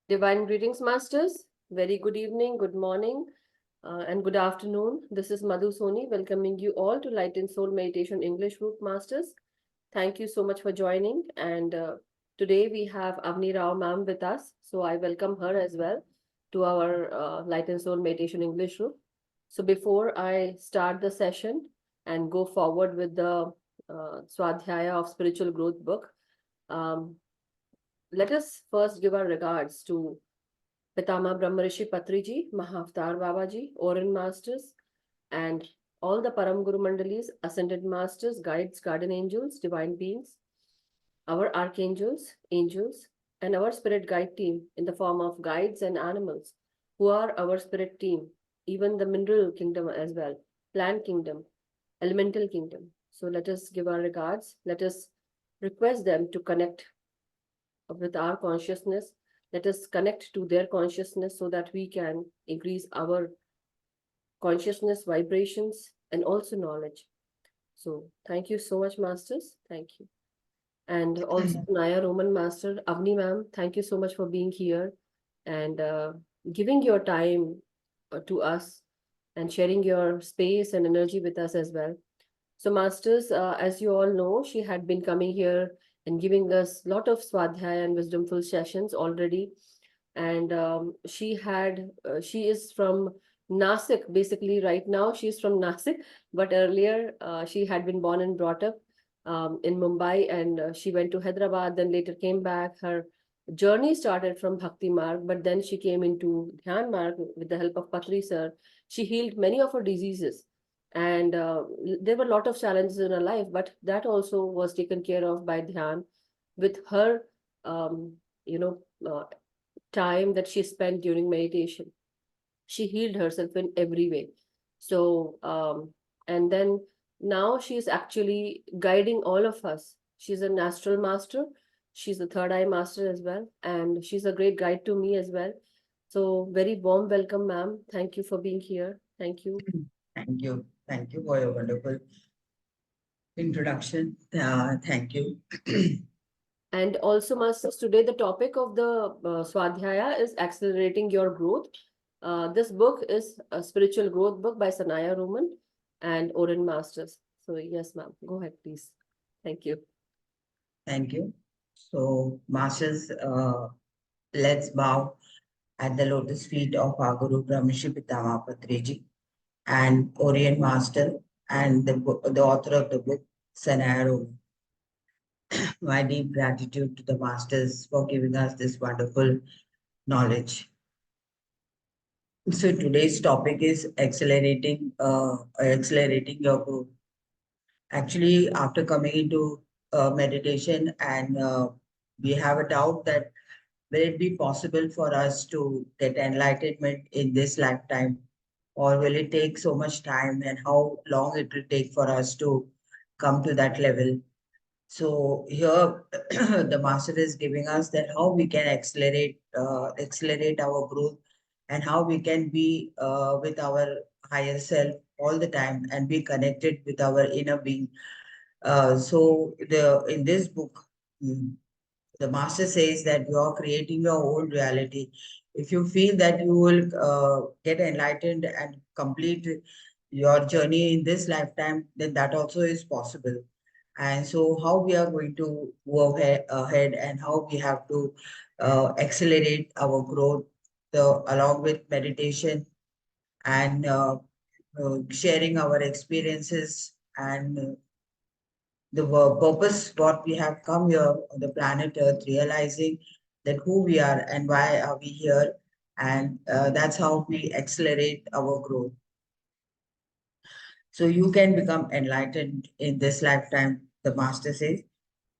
Divine greetings, masters. Very good evening, good morning, and good afternoon. This is Madhu Soni welcoming you all to Light and Soul Meditation English Group Masters. Thank you so much for joining. And today we have Avanii Rao ma'am with us. So I welcome her as well to our Light and Soul Meditation English Group. So before I start the session and go forward with the Swadhyaya of Spiritual Growth book, um, let us first give our regards to Pitama Brahmarishi Patriji, Mahavatar Babaji, Oran Masters, and all the Param Guru Mandalis, Ascended Masters, Guides, Guardian Angels, Divine Beings, our Archangels, Angels, and our Spirit Guide team in the form of guides and animals who are our Spirit team, even the Mineral Kingdom as well, Plant Kingdom, Elemental Kingdom. So let us give our regards. Let us request them to connect with our consciousness. Let us connect to their consciousness so that we can increase our consciousness, vibrations, and also knowledge. So thank you so much, masters. Thank you. And also Naya Roman Master, Avni ma'am, thank you so much for being here and giving your time to us and sharing your space and energy with us as well. So masters, as you all know, she had been coming here and giving us a lot of Swadhyaya and wisdomful sessions already. And she is from Nasik, basically right now she's from Nasik, but earlier she had been born and brought up in Mumbai, and she went to Hyderabad, then later came back. Her journey started from Bhakti Marg, but then she came into Dhyan Marg with the help of Patri sir. She healed many of her diseases, and there were a lot of challenges in her life, but that also was taken care of by Dhyan with her um, you know uh, time that she spent during meditation. She healed herself in every way. So and then now she's actually guiding all of us. She's an astral master, she's a third eye master as well, and she's a great guide to me as well. So very warm welcome, ma'am. Thank you for being here. Thank you. Thank you. Thank you for your wonderful introduction. Thank you. And also, Masters, today the topic of the Swadhyaya is accelerating your growth. This book is a spiritual growth book by Sanaya Roman and Oren Masters. So, yes, ma'am, go ahead, please. Thank you. Thank you. So, Masters, let's bow at the lotus feet of our Guru Brahmishi Pitama Patriji and Orient Master and the author of the book, Sanaya. My deep gratitude to the Masters for giving us this wonderful knowledge. So today's topic is accelerating your growth. Actually, after coming into meditation and we have a doubt that will it be possible for us to get enlightenment in this lifetime, or will it take so much time, and how long it will take for us to come to that level. So here the master is giving us that how we can accelerate our growth, and how we can be with our higher self all the time and be connected with our inner being. So the in this book, mm, the master says that you are creating your own reality. If you feel that you will get enlightened and complete your journey in this lifetime, then that also is possible. And so how we are going to go ahead and how we have to accelerate our growth along with meditation and sharing our experiences and the purpose what we have come here on the planet Earth, realizing that who we are and why are we here, and that's how we accelerate our growth. So you can become enlightened in this lifetime, the master says.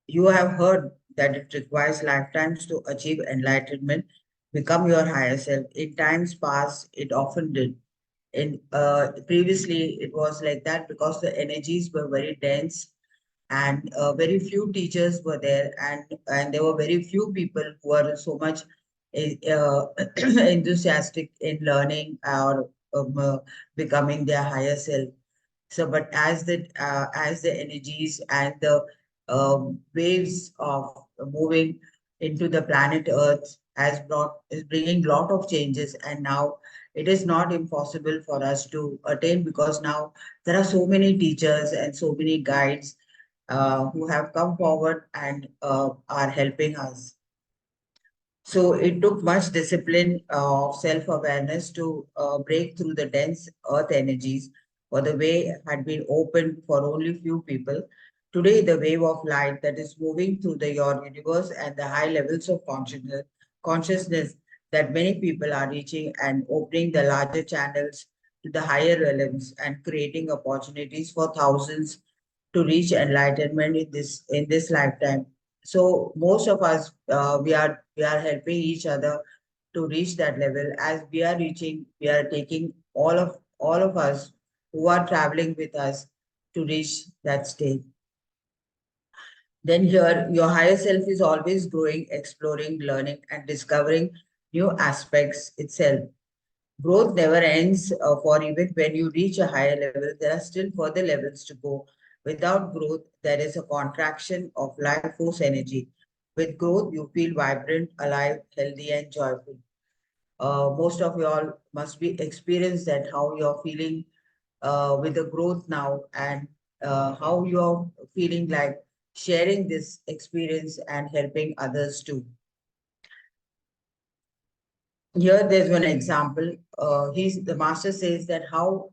You have heard that it requires lifetimes to achieve enlightenment, become your higher self. In times past, it often did. In previously, it was like that because the energies were very dense and very few teachers were there, and there were very few people who were so much enthusiastic in learning or becoming their higher self. So but as the energies and the waves of moving into the planet earth is bringing lot of changes, and now it is not impossible for us to attain, because now there are so many teachers and so many guides who have come forward and are helping us. So it took much discipline of self-awareness to break through the dense earth energies, for the way had been opened for only few people. Today, the wave of light that is moving through your universe and the high levels of consciousness that many people are reaching, and opening the larger channels to the higher realms, and creating opportunities for thousands to reach enlightenment in this lifetime. So most of us, we are helping each other to reach that level. As we are reaching, we are taking all of us who are traveling with us to reach that state. Then here, your higher self is always growing, exploring, learning, and discovering new aspects itself. Growth never ends, for even when you reach a higher level, there are still further levels to go. Without growth, there is a contraction of life force energy. With growth, you feel vibrant, alive, healthy, and joyful. Most of you all must be experienced that how you're feeling with the growth now, and how you're feeling like sharing this experience and helping others too. Here, there's one example. The master says that how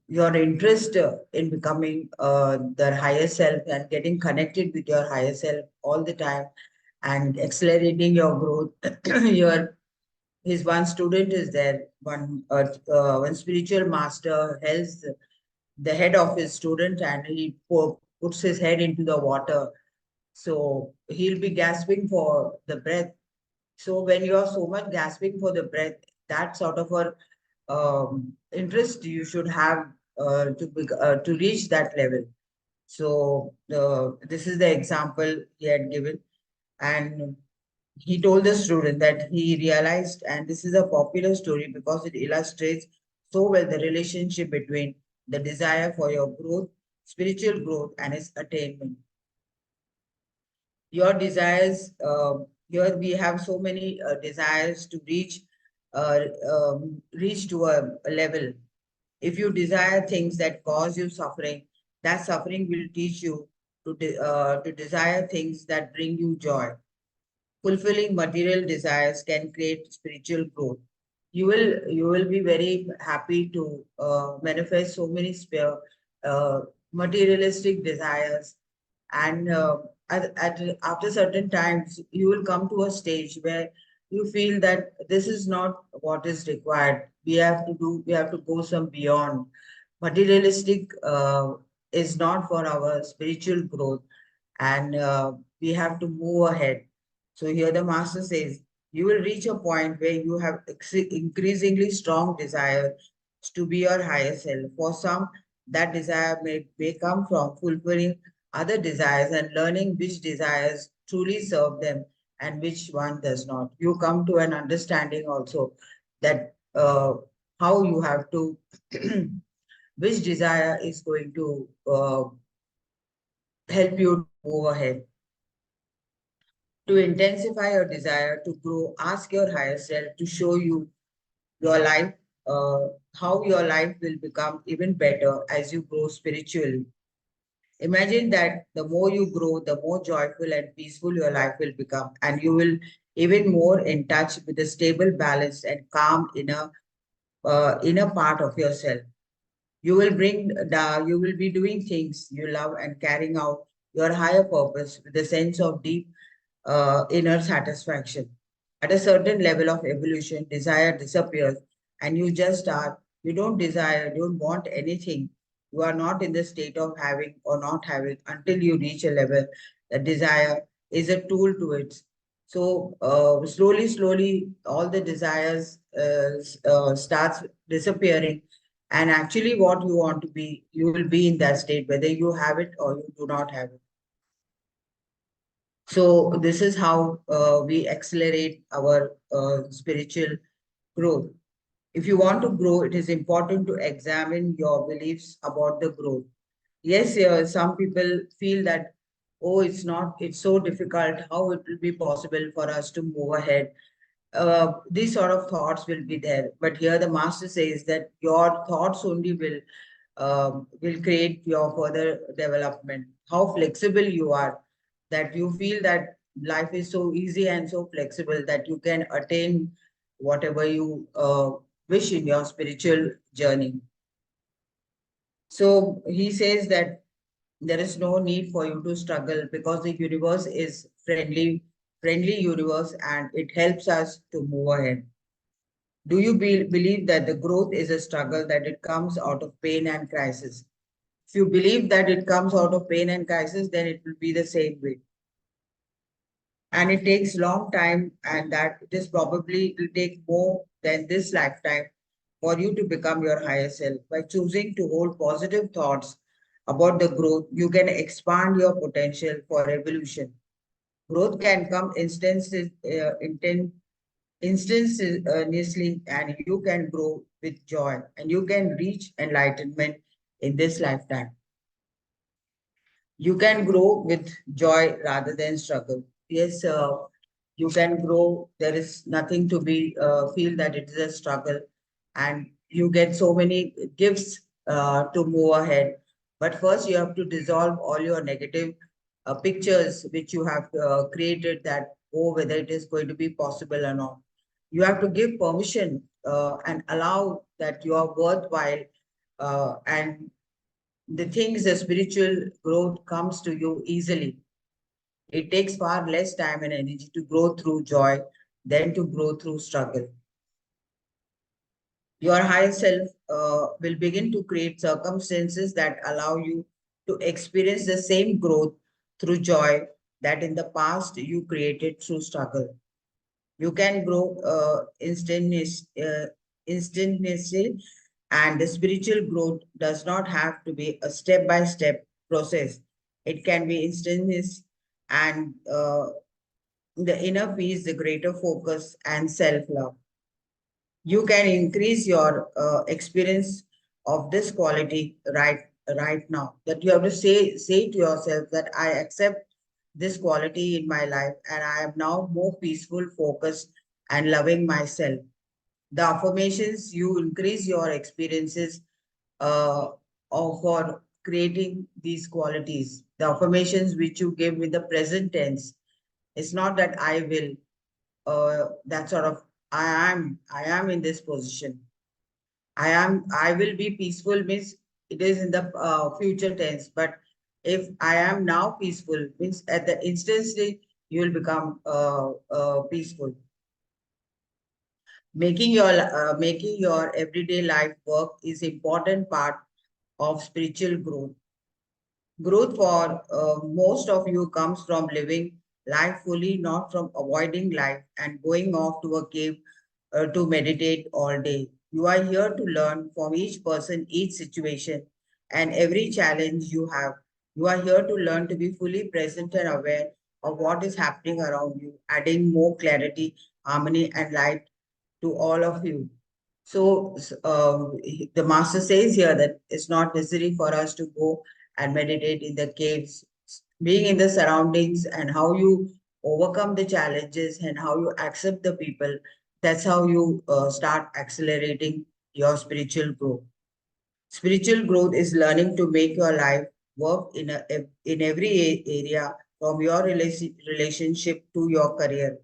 your interest in becoming the higher self and getting connected with your higher self all the time and accelerating your growth. Your His one student is there, one spiritual master helps the head of his student, and he puts his head into the water. So he'll be gasping for the breath. So when you are so much gasping for the breath, that sort of a interest you should have to reach that level. So this is the example he had given, and he told the student that he realized, and this is a popular story because it illustrates so well the relationship between the desire for your growth, spiritual growth, and its attainment. Your desires, here we have so many desires to uh, reach to a level. If you desire things that cause you suffering, that suffering will teach you to desire things that bring you joy. Fulfilling material desires can create spiritual growth. You will be very happy to manifest so many uh, materialistic desires, and after certain times you will come to a stage where you feel that this is not what is required. We have to go some beyond. Materialistic is not for our spiritual growth, and we have to move ahead. So here the master says, you will reach a point where you have increasingly strong desire to be your higher self. For some, that desire may come from fulfilling other desires and learning which desires truly serve them and which one does not. You come to an understanding also that how you have to, which desire is going to help you to move ahead. To intensify your desire to grow, ask your higher self to show you your life, uh, how your life will become even better as you grow spiritually. Imagine that the more you grow, the more joyful and peaceful your life will become, and you will even more in touch with the stable, balanced, and calm inner part of yourself. You will be doing things you love and carrying out your higher purpose with a sense of deep inner satisfaction. At a certain level of evolution, desire disappears, and you just are. You don't desire, you don't want anything. You are not in the state of having or not having until you reach a level that desire is a tool to it. So slowly, slowly, all the desires starts disappearing, and actually, what you want to be, you will be in that state, whether you have it or you do not have it. So this is how we accelerate our spiritual growth. If you want to grow, it is important to examine your beliefs about the growth. Yes, some people feel that oh, it's so difficult, how it will be possible for us to move ahead. These sort of thoughts will be there. But here the master says that your thoughts only will create your further development. How flexible you are, that you feel that life is so easy and so flexible that you can attain whatever you wish in your spiritual journey. So he says that there is no need for you to struggle because the universe is friendly universe, and it helps us to move ahead. Do you believe that the growth is a struggle, that it comes out of pain and crisis? If you believe that it comes out of pain and crisis, then it will be the same way. And it takes long time, and that it is probably will take more than this lifetime for you to become your higher self. By choosing to hold positive thoughts about the growth, you can expand your potential for evolution. Growth can come instantaneously, and you can grow with joy, and you can reach enlightenment in this lifetime. You can grow with joy rather than struggle. Yes, you can grow. There is nothing to be feel that it is a struggle, and you get so many gifts to move ahead. But first, you have to dissolve all your negative pictures which you have created, that, oh, whether it is going to be possible or not. You have to give permission and allow that you are worthwhile, and the things, the spiritual growth comes to you easily. It takes far less time and energy to grow through joy than to grow through struggle. Your higher self will begin to create circumstances that allow you to experience the same growth through joy that in the past you created through struggle. You can grow instantaneously, and the spiritual growth does not have to be a step-by-step process. It can be instantaneous, and the inner peace, the greater focus, and self-love. You can increase your experience of this quality right now. That you have to say to yourself that I accept this quality in my life, and I am now more peaceful, focused, and loving myself. The affirmations, you increase your experiences for creating these qualities. The affirmations which you give with the present tense, it's not that I will, that sort of I am in this position. I will be peaceful means it is in the future tense. But if I am now peaceful means at the instantly you will become peaceful. Making your everyday life work is important part of spiritual growth. Growth for most of you comes from living life fully, not from avoiding life and going off to a cave to meditate all day. You are here to learn from each person, each situation, and every challenge you have. You are here to learn to be fully present and aware of what is happening around you, adding more clarity, harmony, and light to all of you. So the master says here that it's not necessary for us to go and meditate in the caves. Being in the surroundings and how you overcome the challenges and how you accept the people, that's how you start accelerating your spiritual growth. Spiritual growth is learning to make your life work in every area, from your relationship to your career.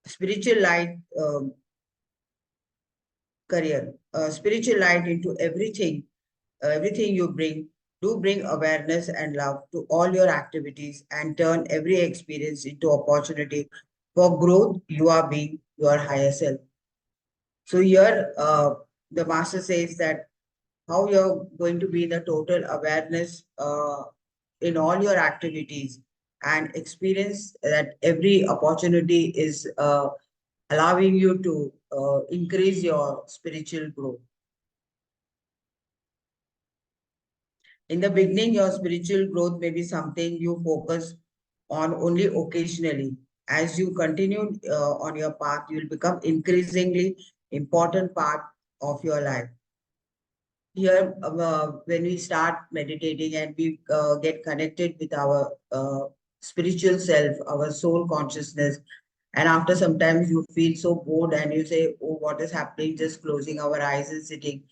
Spiritual light career, spiritual light into everything you bring. Do bring awareness and love to all your activities and turn every experience into opportunity for growth. You are being your higher self. So here, the master says that how you're going to be the total awareness in all your activities, and experience that every opportunity is allowing you to increase your spiritual growth. In the beginning, your spiritual growth may be something you focus on only occasionally. As you continue on your path, you will become increasingly important part of your life. here when we start meditating and we get connected with our spiritual self, our soul consciousness, and after sometimes you feel so bored and you say, oh, what is happening? Just closing our eyes and sitting.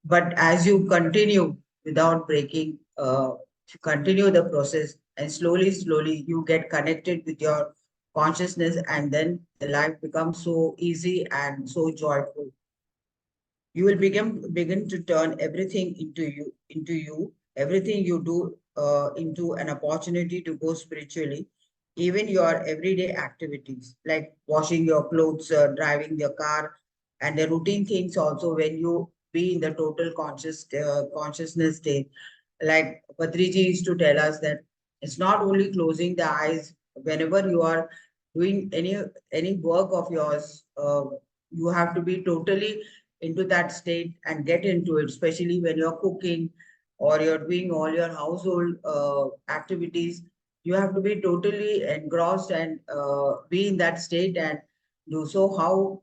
But as you continue without breaking, you continue the process, and slowly, you get connected with your consciousness, and then the life becomes so easy and so joyful. You will begin to turn everything into you, everything you do into an opportunity to go spiritually. Even your everyday activities like washing your clothes, driving your car, and the routine things also, when you be in the total consciousness state. Like Patriji used to tell us that it's not only closing the eyes whenever you are doing any work of yours. You have to be totally into that state and get into it, especially when you're cooking or you're doing all your household activities. You have to be totally engrossed and be in that state and do so. How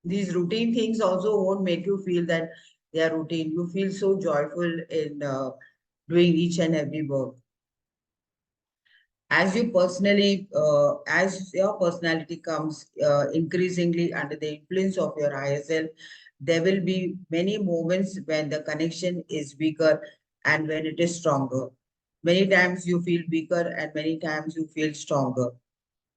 these routine things also won't make you feel that they are routine. You feel so joyful in doing each and every work. As your personality comes increasingly under the influence of your higher self, there will be many moments when the connection is weaker and when it is stronger. Many times you feel weaker and many times you feel stronger.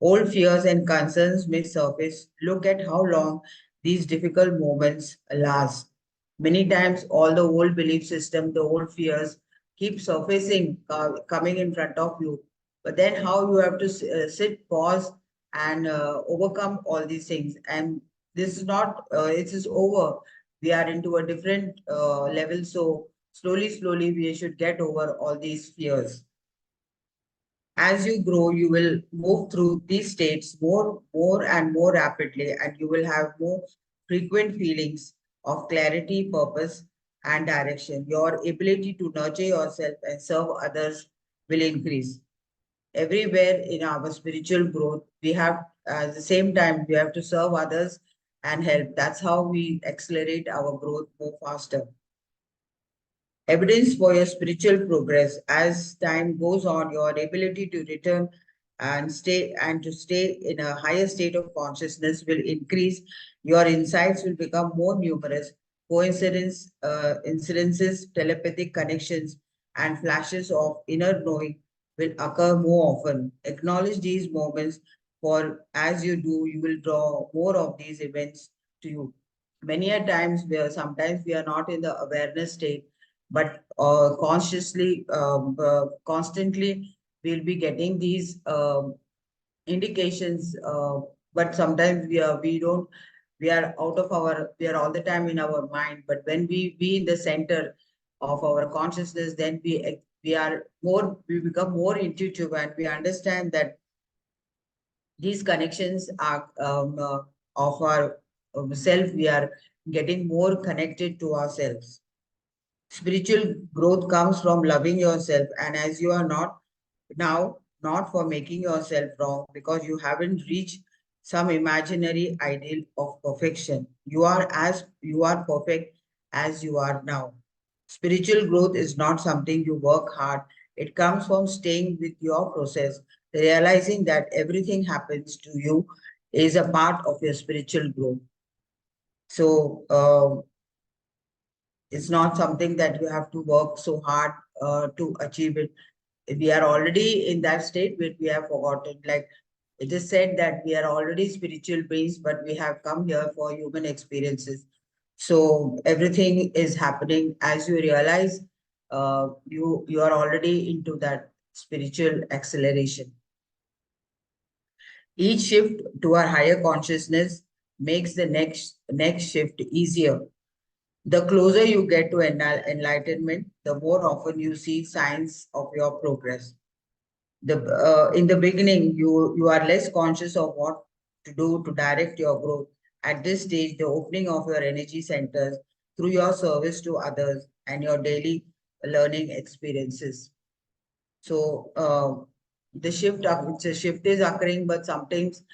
Old fears and concerns may surface. Look at how long these difficult moments last. Many times, all the old belief system, the old fears keep surfacing, coming in front of you. But then, how you have to sit, pause, and overcome all these things. And this is not, it is over. We are into a different level. So, slowly, we should get over all these fears. As you grow, you will move through these states more and more rapidly, and you will have more frequent feelings of clarity, purpose, and direction. Your ability to nurture yourself and serve others will increase. Everywhere in our spiritual growth, we have at the same time we have to serve others and help. That's how we accelerate our growth more faster. Evidence for your spiritual progress. As time goes on, your ability to return and to stay in a higher state of consciousness will increase. Your insights will become more numerous. Incidences, telepathic connections, and flashes of inner knowing will occur more often. Acknowledge these moments, for as you do, you will draw more of these events to you. Many a times, where sometimes we are not in the awareness state, but constantly we'll be getting these indications. But sometimes we are out of we are all the time in our mind. But when we be in the center of our consciousness, then we become more intuitive and we understand that these connections are of our self. We are getting more connected to ourselves. Spiritual growth comes from loving yourself, and as you are not for making yourself wrong because you haven't reached some imaginary ideal of perfection. You are perfect as you are now. Spiritual growth is not something you work hard. It comes from staying with your process, realizing that everything happens to you is a part of your spiritual growth. So it's not something that you have to work so hard to achieve it. We are already in that state where we have forgotten. Like it is said that we are already spiritual beings, but we have come here for human experiences. So everything is happening as you realize you are already into that spiritual acceleration. Each shift to our higher consciousness makes the next shift easier. The closer you get to enlightenment, the more often you see signs of your progress. In the beginning, you are less conscious of what to do to direct your growth. At this stage, the opening of your energy centers through your service to others and your daily learning experiences. So the shift is occurring, but sometimes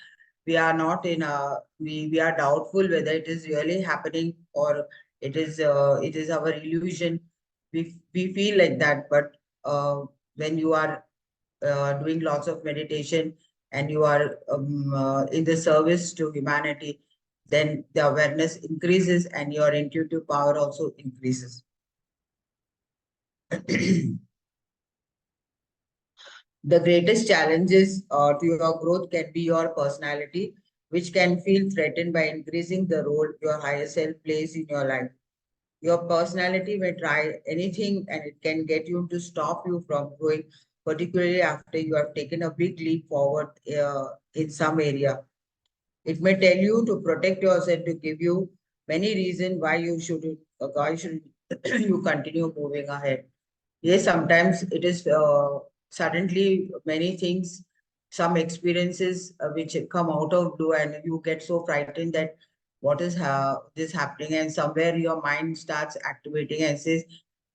we are not in a we are doubtful whether it is really happening or It is our illusion. We feel like that, but when you are doing lots of meditation and you are in the service to humanity, then the awareness increases and your intuitive power also increases. The greatest challenges to your growth can be your personality, which can feel threatened by increasing the role your higher self plays in your life. Your personality may try anything and it can get you to stop you from growing, particularly after you have taken a big leap forward in some area. It may tell you to protect yourself, to give you many reasons why should you continue moving ahead. Yes, sometimes it is suddenly many things, some experiences which come out of blue, and you get so frightened that what is this happening, and somewhere your mind starts activating and says,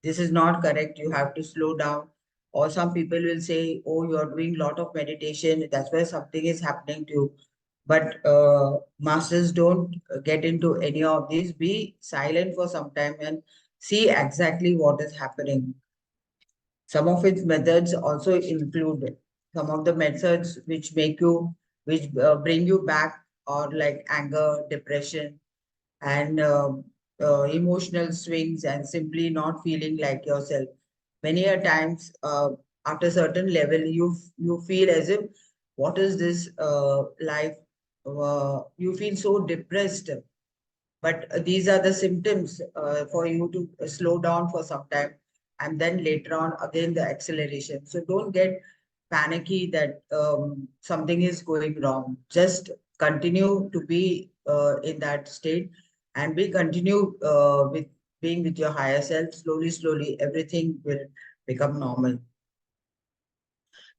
this is not correct, you have to slow down. Or some people will say, oh, you're doing a lot of meditation, that's why something is happening to you. But masters don't get into any of these. Be silent for some time and see exactly what is happening. Some of its methods also include some of the methods which bring you back, or like anger, depression, and emotional swings, and simply not feeling like yourself. Many a times, after a certain level, you feel as if, what is this life? You feel so depressed, but these are the symptoms for you to slow down for some time, and then later on again the acceleration. So don't get panicky that something is going wrong. Just continue to be in that state, and be continue with being with your higher self. Slowly, slowly, everything will become normal.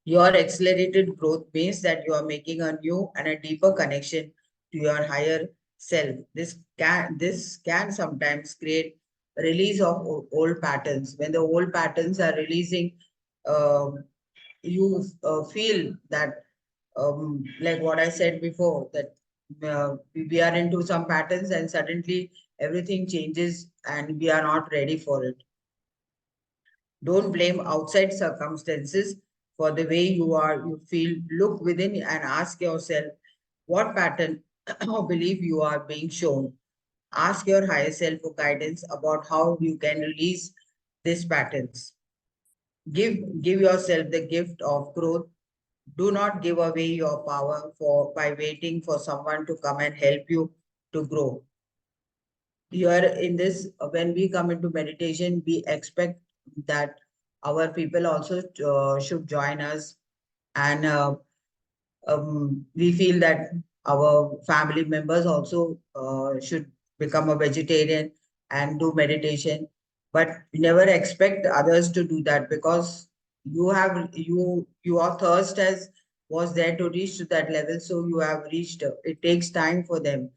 Your accelerated growth means that you are making a new and a deeper connection to your higher self. This can sometimes create release of old patterns. When the old patterns are releasing, um, you feel that, like what I said before, that we are into some patterns and suddenly everything changes and we are not ready for it. Don't blame outside circumstances for the way you feel. Look within and ask yourself, what pattern or belief you are being shown. Ask your higher self for guidance about how you can release these patterns. Give yourself the gift of growth. Do not give away your power for by waiting for someone to come and help you to grow. Here in this, when we come into meditation, we expect that our people also should join us, and we feel that our family members also should become a vegetarian and do meditation. But never expect others to do that, because your thirst has was there to reach to that level, so you have reached. It takes time for them,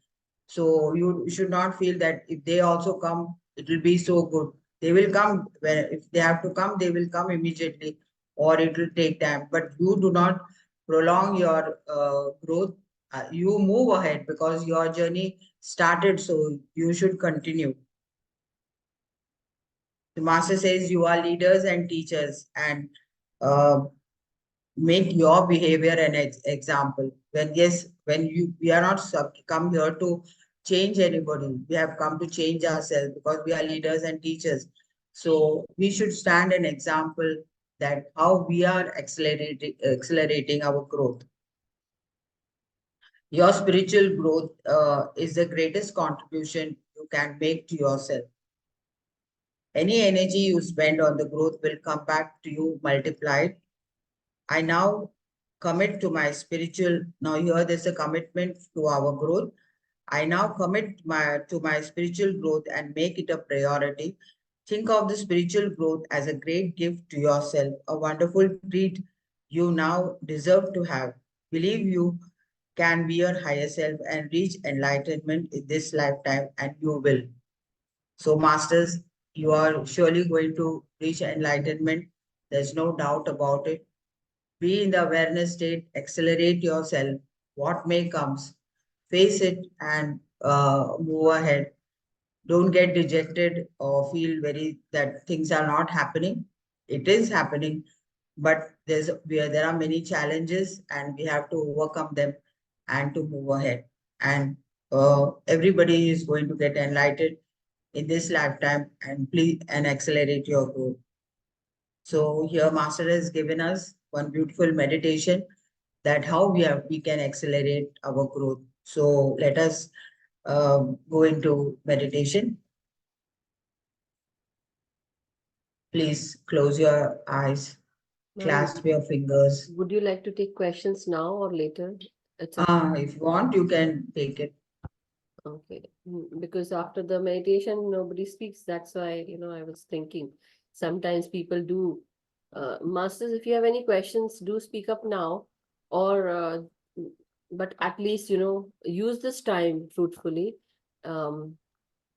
so you should not feel that if they also come, it will be so good. They will come when if they have to come, they will come immediately, or it will take time. But you do not prolong your growth. You move ahead because your journey started, so you should continue. The master says you are leaders and teachers, and uh, make your behavior an example. When we are not come here to change anybody, we have come to change ourselves, because we are leaders and teachers. So we should stand an example that how we are accelerating our growth. Your spiritual growth is the greatest contribution you can make to yourself. Any energy you spend on the growth will come back to you multiplied. I now commit to my spiritual. Now here there's a commitment to our growth. I now commit to my spiritual growth and make it a priority. Think of the spiritual growth as a great gift to yourself, a wonderful treat you now deserve to have. Believe you can be your higher self and reach enlightenment in this lifetime, and you will. So, masters, you are surely going to reach enlightenment. There's no doubt about it. Be in the awareness state, accelerate yourself. What may comes, face it and move ahead. don't get dejected or feel that things are not happening. It is happening, but there are many challenges and we have to overcome them and to move ahead. And everybody is going to get enlightened in this lifetime and please and accelerate your growth. So here Master has given us one beautiful meditation that how we can accelerate our growth. So let us go into meditation. Please close your eyes, Ma'am, clasp your fingers. would you like to take questions now or later? It's up. If you want, you can take it. Okay. Because after the meditation, nobody speaks. That's why, I was thinking sometimes people do. Masters, if you have any questions, do speak up now, or but at least, use this time fruitfully. Um,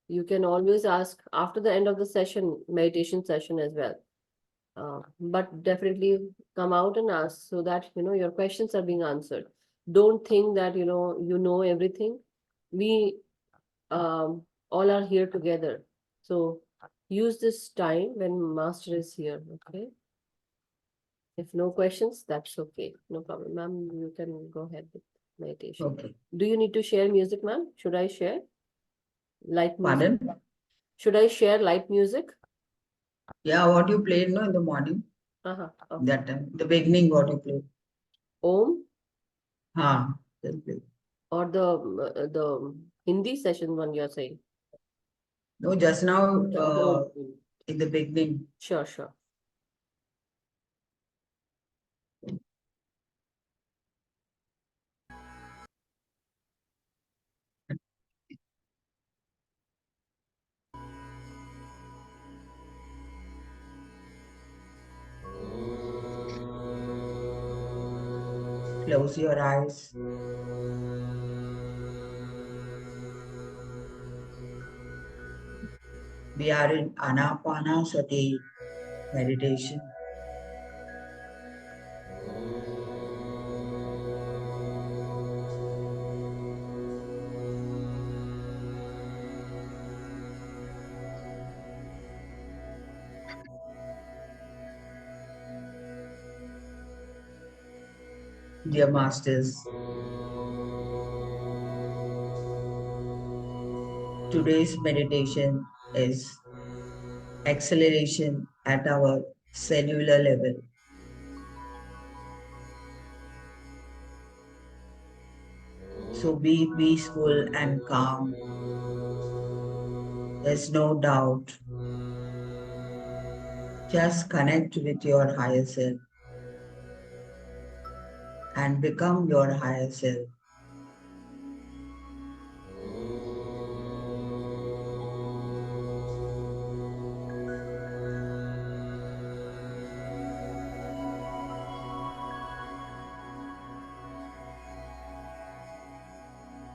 you can always ask after the end of the session, meditation session as well. But definitely come out and ask so that, your questions are being answered. Don't think that, you know everything. We all are here together. So use this time when master is here. Okay. If no questions, that's okay. No problem. Ma'am, you can go ahead with meditation. Okay. Do you need to share music, ma'am? Should I share light music? Pardon? Should I share light music? Yeah, what you played no in the morning, Okay. that time, the beginning what you played. Om Ha, then play. or the Hindi session one you're saying? No, just now Om. in the beginning. Sure, sure. Close your eyes. We are in Anapanasati meditation. Dear Masters, today's meditation is acceleration at our cellular level. So be peaceful and calm. There's no doubt. Just connect with your higher self and become your higher self.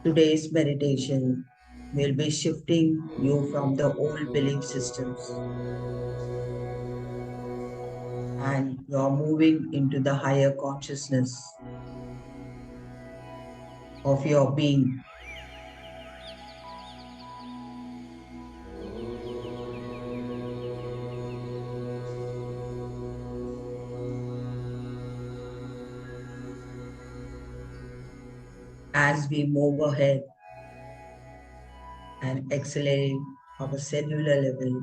Today's meditation will be shifting you from the old belief systems and you're moving into the higher consciousness of your being. As we move ahead and accelerate our cellular level,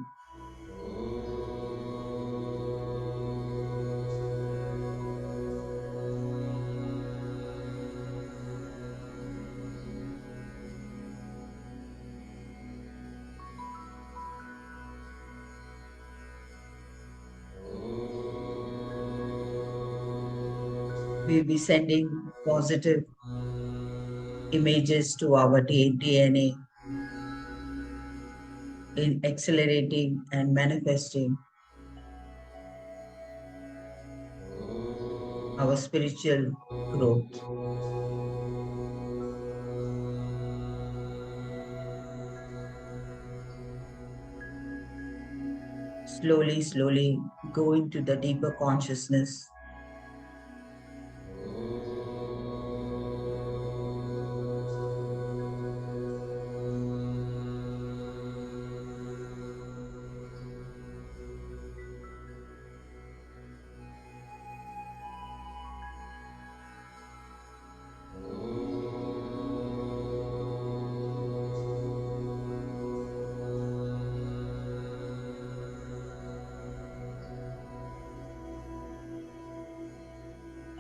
we'll be sending positive images to our DNA in accelerating and manifesting our spiritual growth. Slowly, slowly go into the deeper consciousness.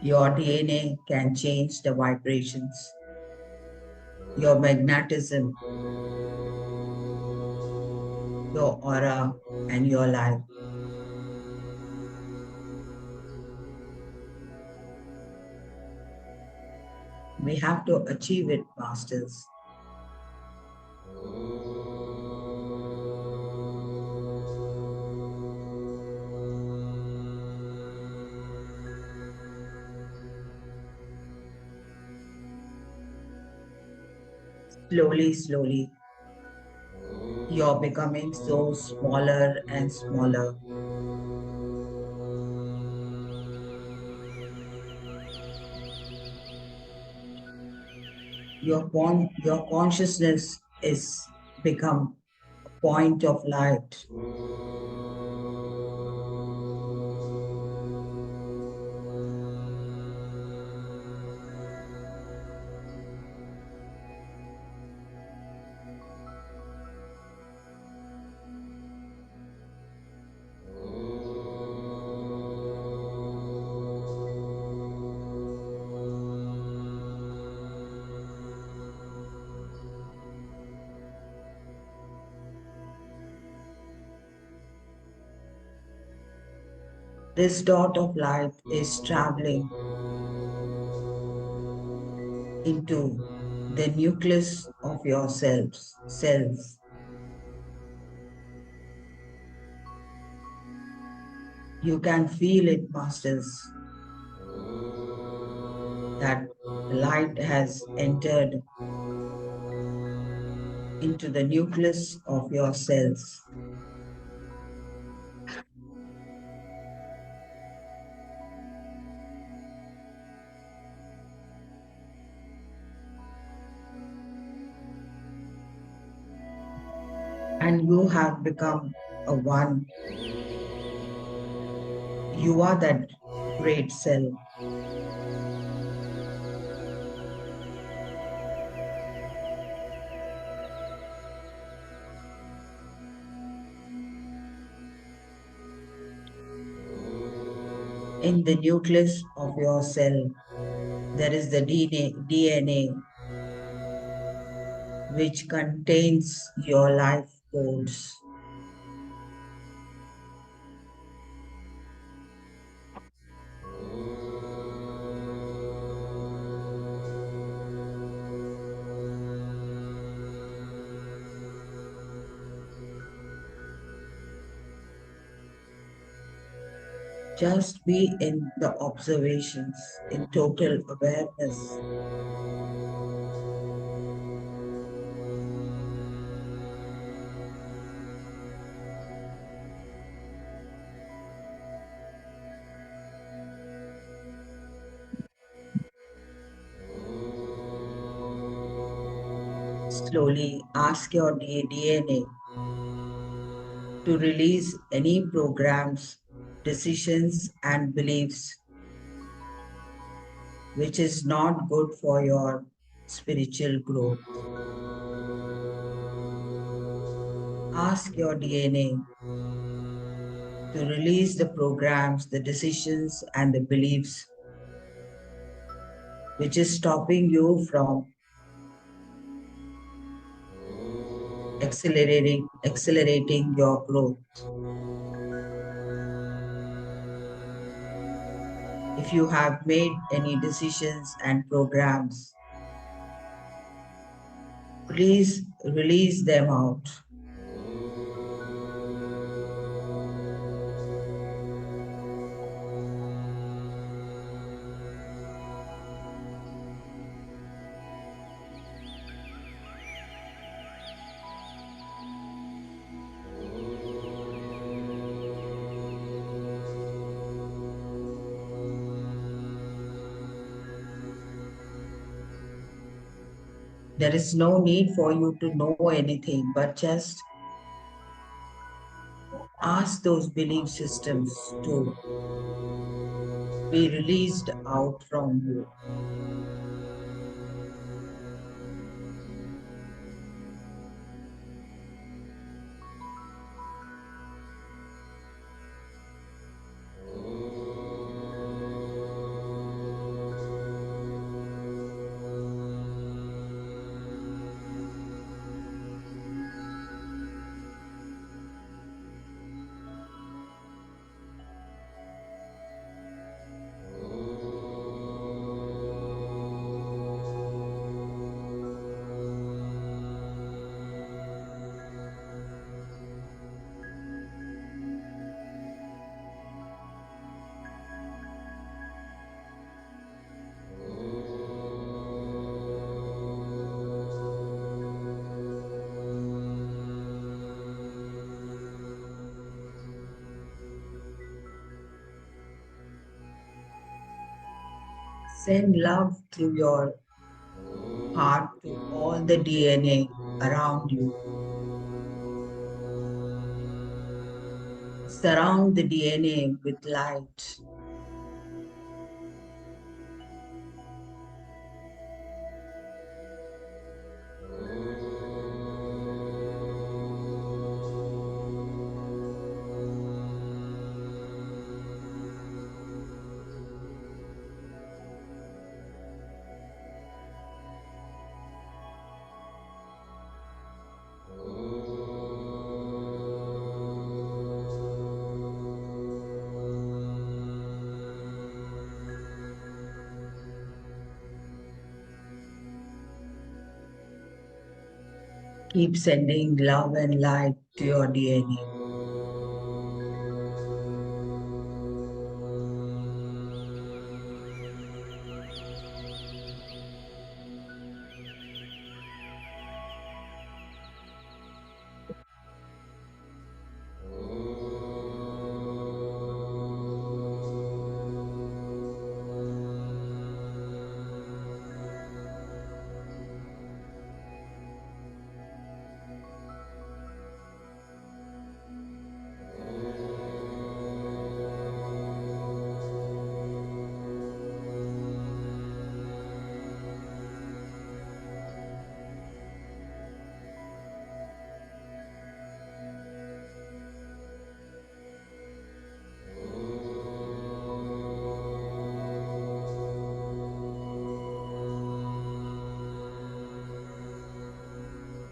Your DNA can change the vibrations, your magnetism, your aura, and your life. We have to achieve it, masters. Slowly, slowly, you're becoming so smaller and smaller. Your consciousness is become a point of light. This dot of light is traveling into the nucleus of your cells. You can feel it, masters, that light has entered into the nucleus of your cells. And you have become a one. You are that great cell. In the nucleus of your cell, there is the DNA which contains your life codes. Just be in the observations, in total awareness. Slowly ask your DNA to release any programs, decisions, and beliefs which is not good for your spiritual growth. Ask your DNA to release the programs, the decisions, and the beliefs which is stopping you from accelerating your growth. If you have made any decisions and programs, please release them out. There is no need for you to know anything, but just ask those belief systems to be released out from you. Send love through your heart to all the DNA around you. Surround the DNA with light. Keep sending love and light to your DNA.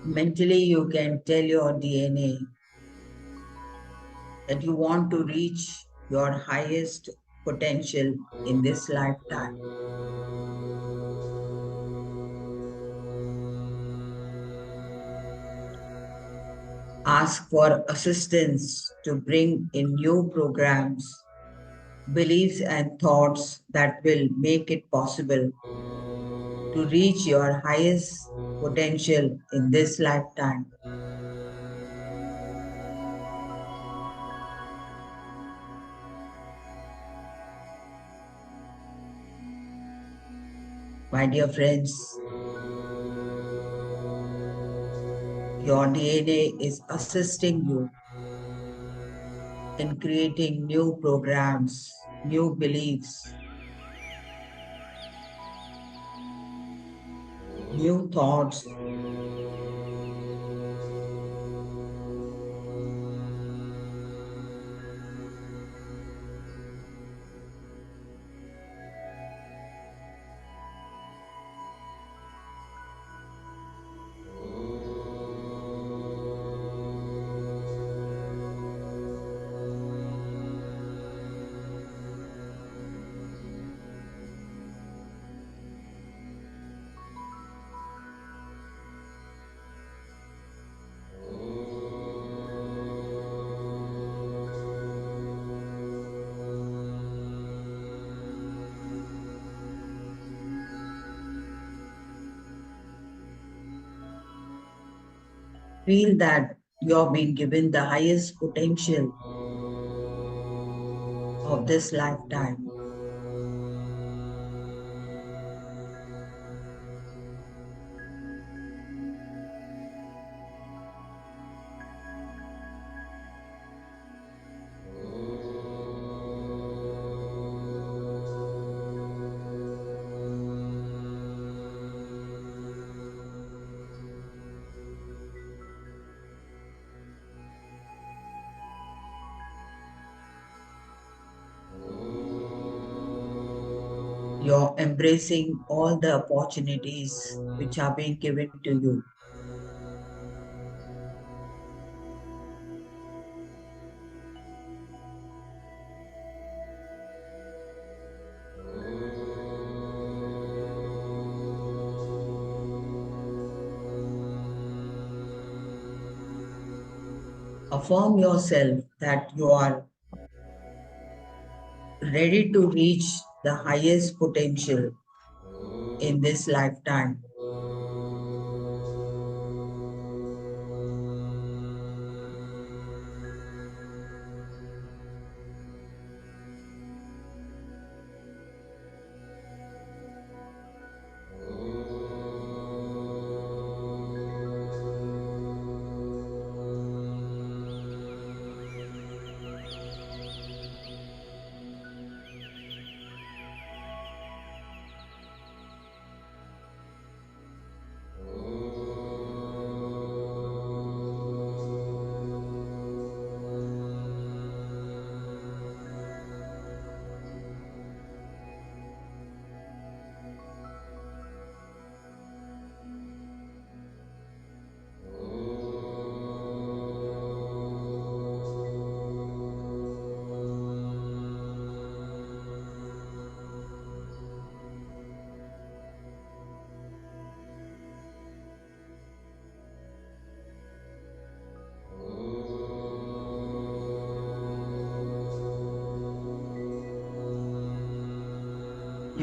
Mentally, you can tell your DNA that you want to reach your highest potential in this lifetime. Ask for assistance to bring in new programs, beliefs, and thoughts that will make it possible to reach your highest potential in this lifetime. My dear friends, your DNA is assisting you in creating new programs, new beliefs, new thoughts. Feel that you're being given the highest potential of this lifetime. You're embracing all the opportunities which are being given to you. Affirm yourself that you are ready to reach the highest potential in this lifetime.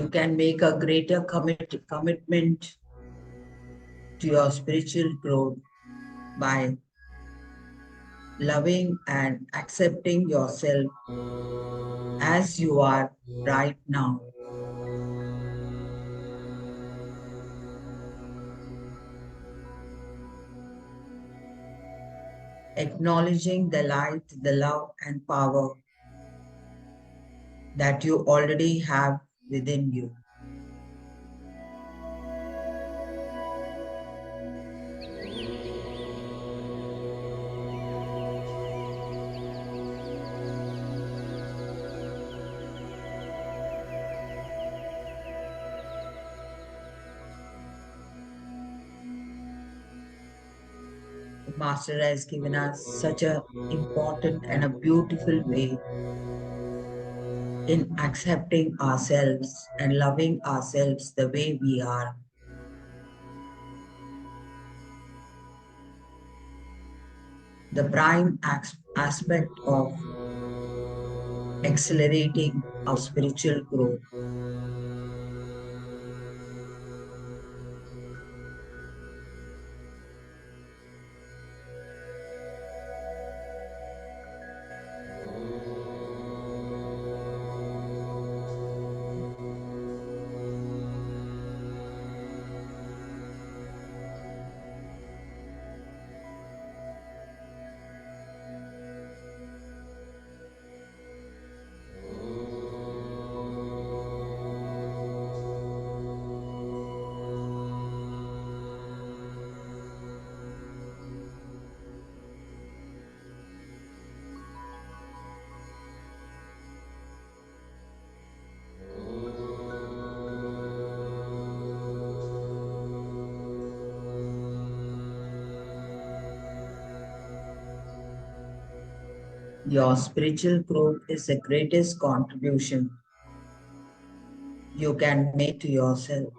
You can make a greater commitment to your spiritual growth by loving and accepting yourself as you are right now. Acknowledging the light, the love, and power that you already have within you. The Master has given us such an important and a beautiful way in accepting ourselves and loving ourselves the way we are. The prime aspect of accelerating our spiritual growth. Your spiritual growth is the greatest contribution you can make to yourself.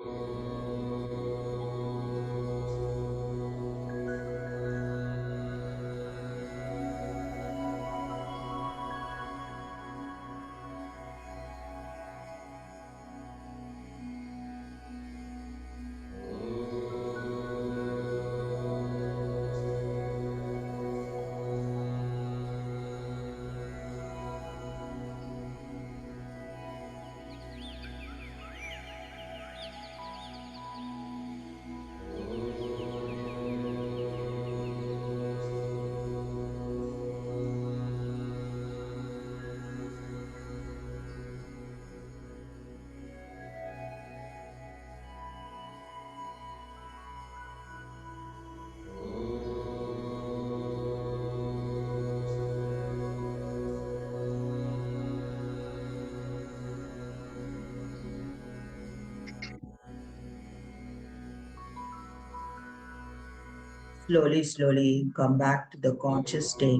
Slowly, slowly come back to the conscious state.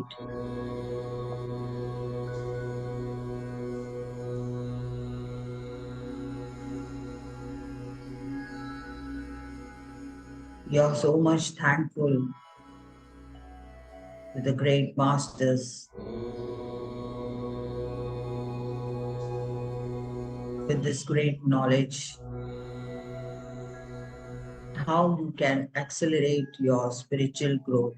You're so much thankful to the great masters with this great knowledge, how you can accelerate your spiritual growth.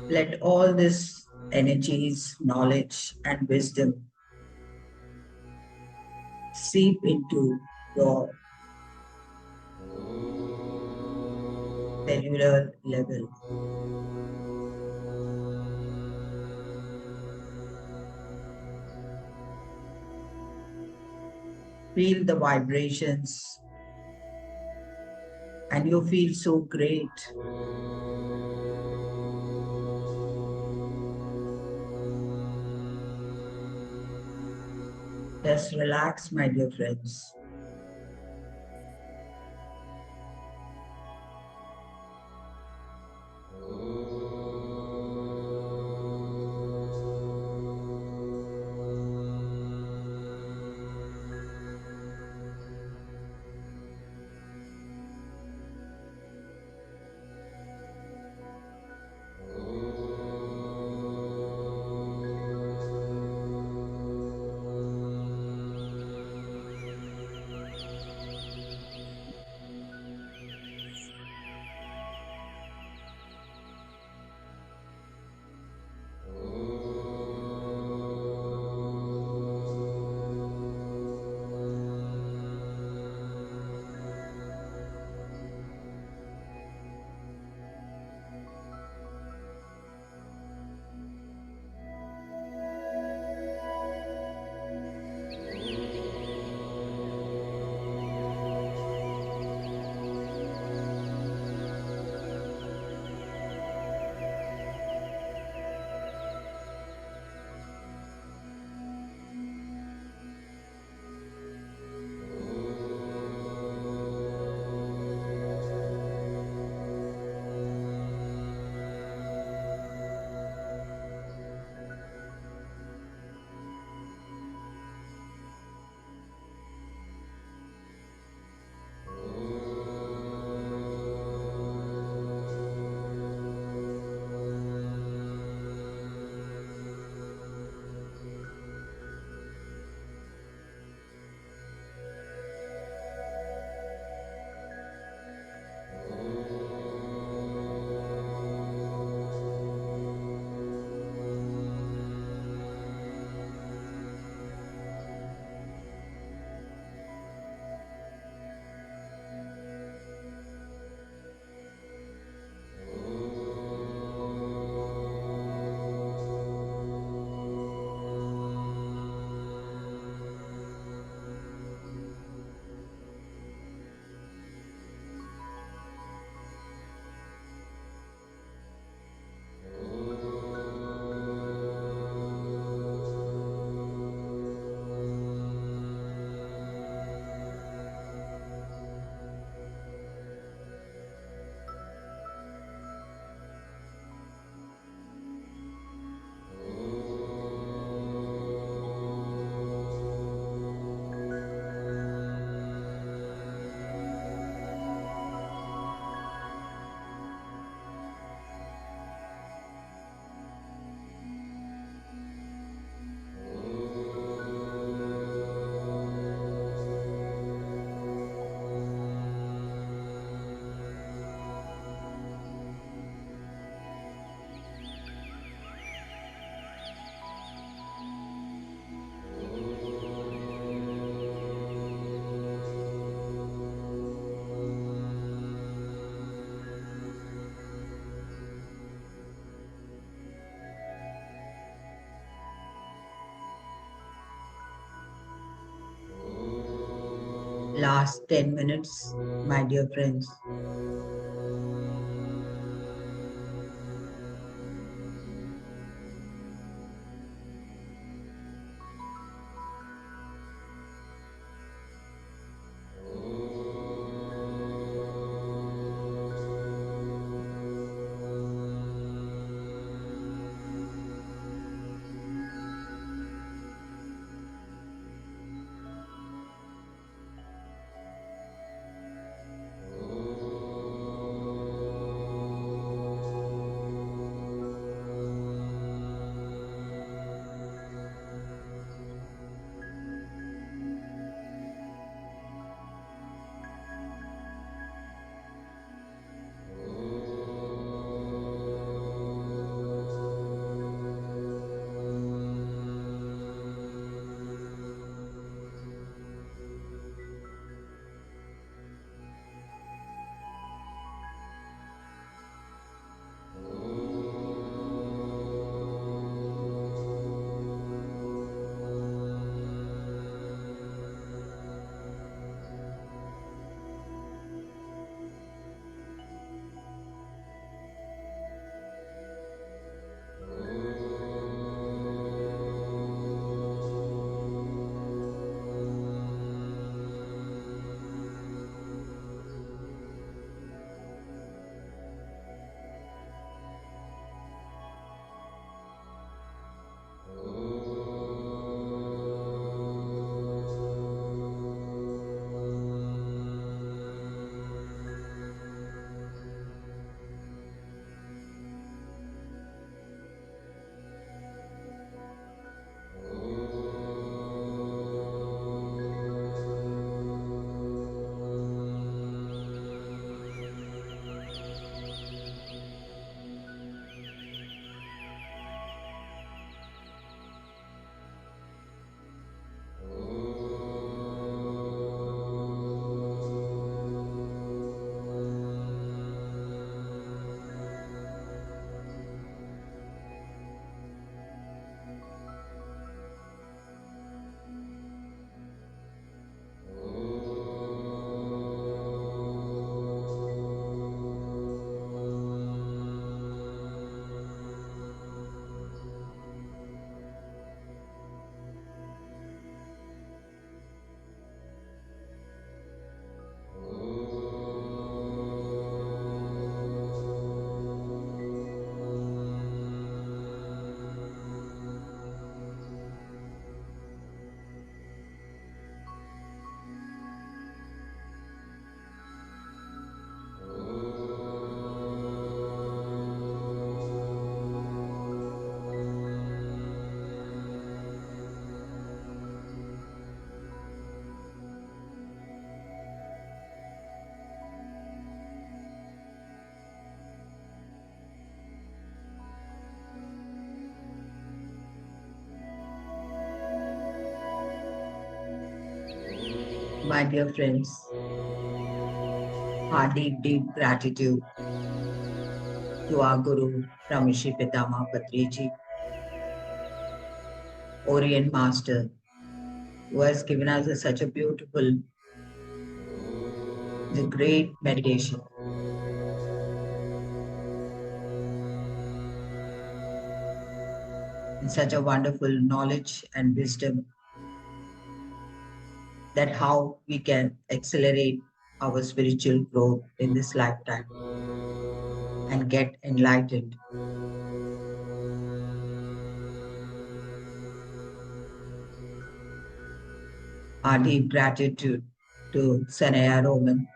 Let all this energies, knowledge, and wisdom seep into your cellular level. Feel the vibrations, and you feel so great. Just relax, my dear friends. last 10 minutes, my dear friends. My dear friends, our deep, deep gratitude to our Guru, Brahmishi Pitama Patriji, Orient Master, who has given us such a beautiful, the great meditation and such a wonderful knowledge and wisdom that how we can accelerate our spiritual growth in this lifetime and get enlightened. Our deep gratitude to Sanaya Roman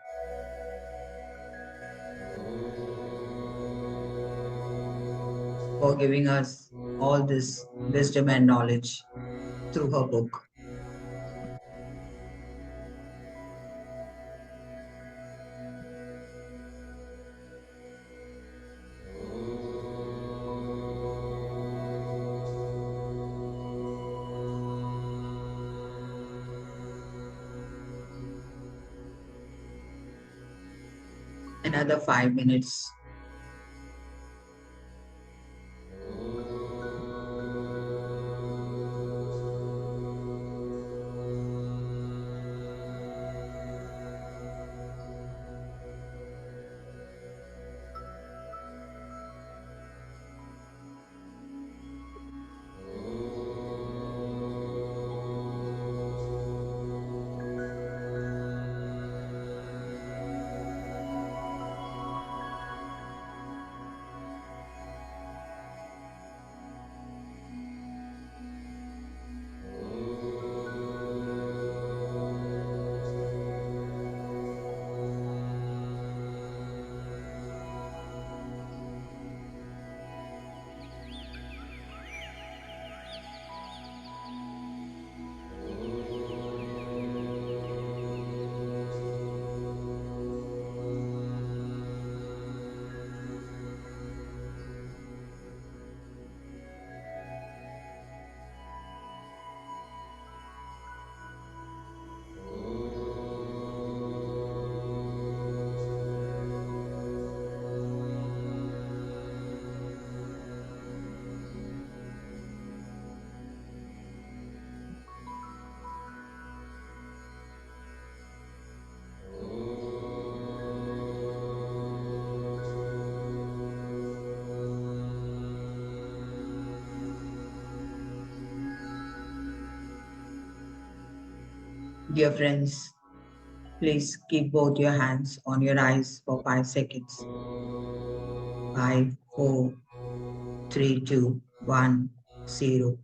for giving us all this wisdom and knowledge through her book. Another 5 minutes. Dear friends, please keep both your hands on your eyes for 5 seconds. 5, 4, 3, 2, 1, 0.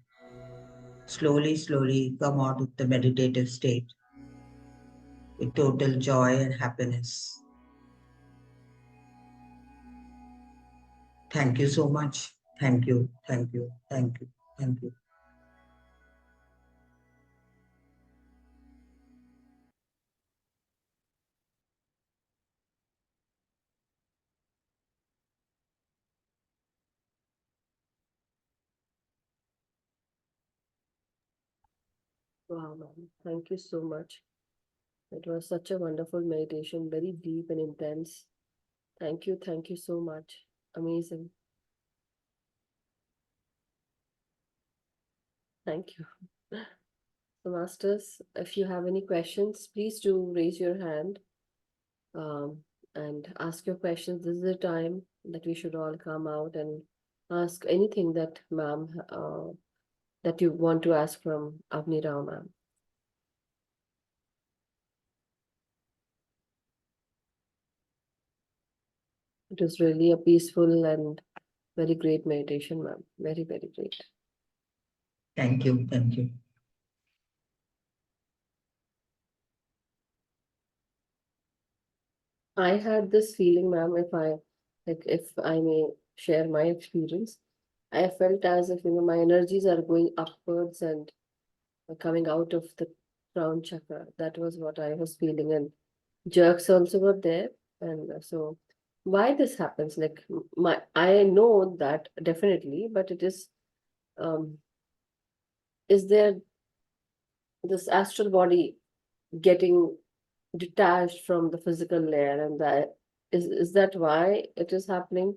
Slowly, slowly come out of the meditative state with total joy and happiness. Thank you so much. Thank you, thank you, thank you, thank you. Wow, ma'am. Thank you so much. It was such a wonderful meditation, very deep and intense. Thank you so much. Amazing. Thank you. So, Masters, if you have any questions, please do raise your hand um, and ask your questions. This is the time that we should all come out and ask anything that, ma'am, that you want to ask from Avanii Rao, ma'am. It was really a peaceful and very great meditation, ma'am. Very, very great. Thank you, thank you. I had this feeling, ma'am, if I may share my experience, I felt as if, my energies are going upwards and coming out of the crown chakra. That was what I was feeling. And jerks also were there. And so why this happens? Like I know that definitely, but it is there this astral body getting detached from the physical layer, and that is that why it is happening?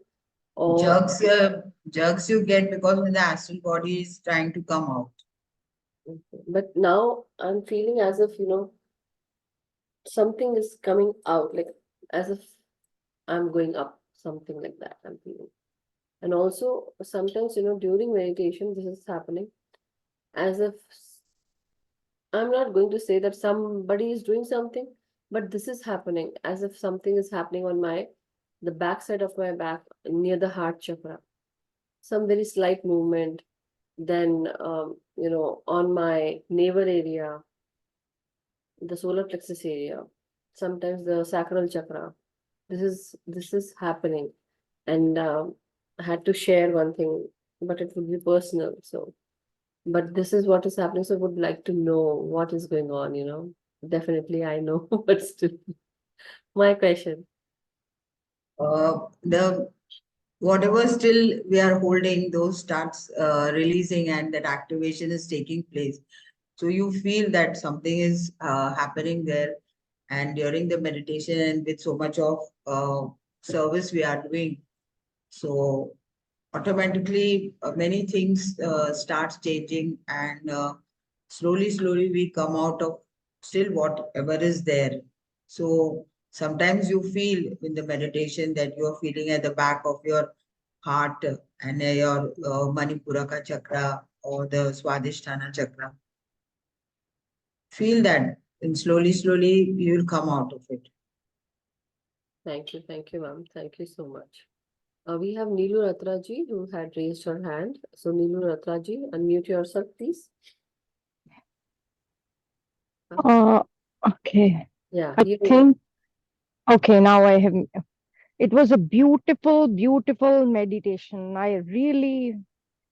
Or Jerks you get because when the astral body is trying to come out. but now I'm feeling as if something is coming out, like as if I'm going up, something like that I'm feeling. And also sometimes during meditation this is happening as if I'm not going to say that somebody is doing something, but this is happening as if something is happening on the back side of my back near the heart chakra. Some very slight movement. Then, on my navel area, the solar plexus area, sometimes the sacral chakra. This is happening, and I had to share one thing, but it would be personal. So, but this is what is happening. So, would like to know what is going on. Definitely I know, but still, my question. The whatever still we are holding, those starts releasing and that activation is taking place. So you feel that something is happening there. And during the meditation and with so much of service we are doing, so automatically many things starts changing, and slowly slowly we come out of still whatever is there. So sometimes you feel in the meditation that you are feeling at the back of your heart and your manipuraka chakra or the swadhisthana chakra. Feel that, and slowly slowly you will come out of it. Thank you, ma'am. Thank you so much. We have Neelu Ratraji who had raised her hand. So, Neelu Ratraji, unmute yourself, please. Uh, okay. Yeah, I you may go. think, okay, now I have, it was a beautiful, beautiful meditation. I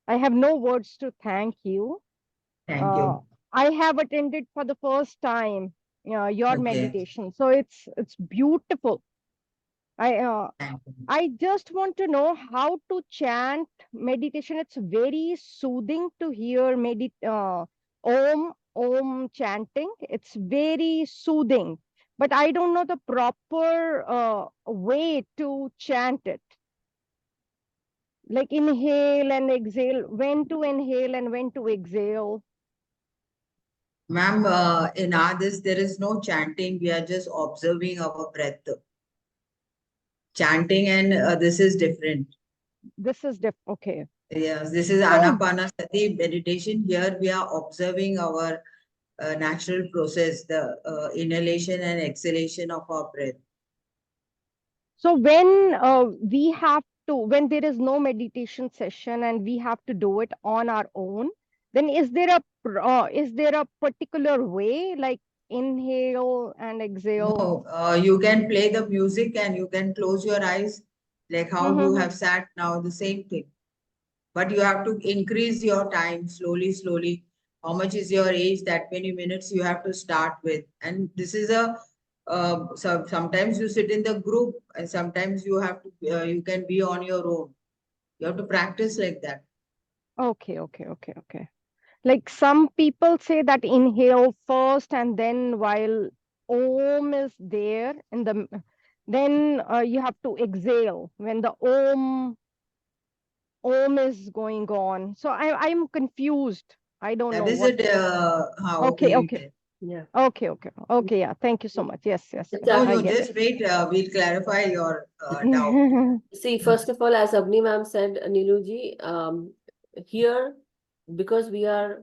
have no words to thank you. Thank Uh, you. I have attended for the first time, your Okay. meditation. So it's beautiful. I, uh, Thank you. I just want to know how to chant meditation. It's very soothing to hear Om chanting. It's very soothing, but I don't know the proper way to chant it. Like inhale and exhale, when to inhale and when to exhale. Ma'am, in our this, there is no chanting. We are just observing our breath. Chanting and this is different. Okay. Yes, this is So Anapanasati meditation. Here we are observing our natural process, the inhalation and exhalation of our breath. So when we have to, when there is no meditation session and we have to do it on our own, then is there a particular way, like inhale and exhale? No, you can play the music and you can close your eyes, like how you Mm-hmm. have sat now, the same thing. But you have to increase your time slowly, slowly. How much is your age? That many minutes you have to start with. And this is so sometimes you sit in the group and sometimes you have to, you can be on your own. You have to practice like that. Okay. Like some people say that inhale first and then while Om is there in the, then you have to exhale when the Om is going on. So I'm confused. I don't That know is what. it. Okay, Okay, you okay, can. Yeah. okay. Yeah, thank you so much. Yes. It's No, I no, get just wait. We'll clarify your doubt. it. See, first of all, as Avni ma'am said, Niluji, here, because we are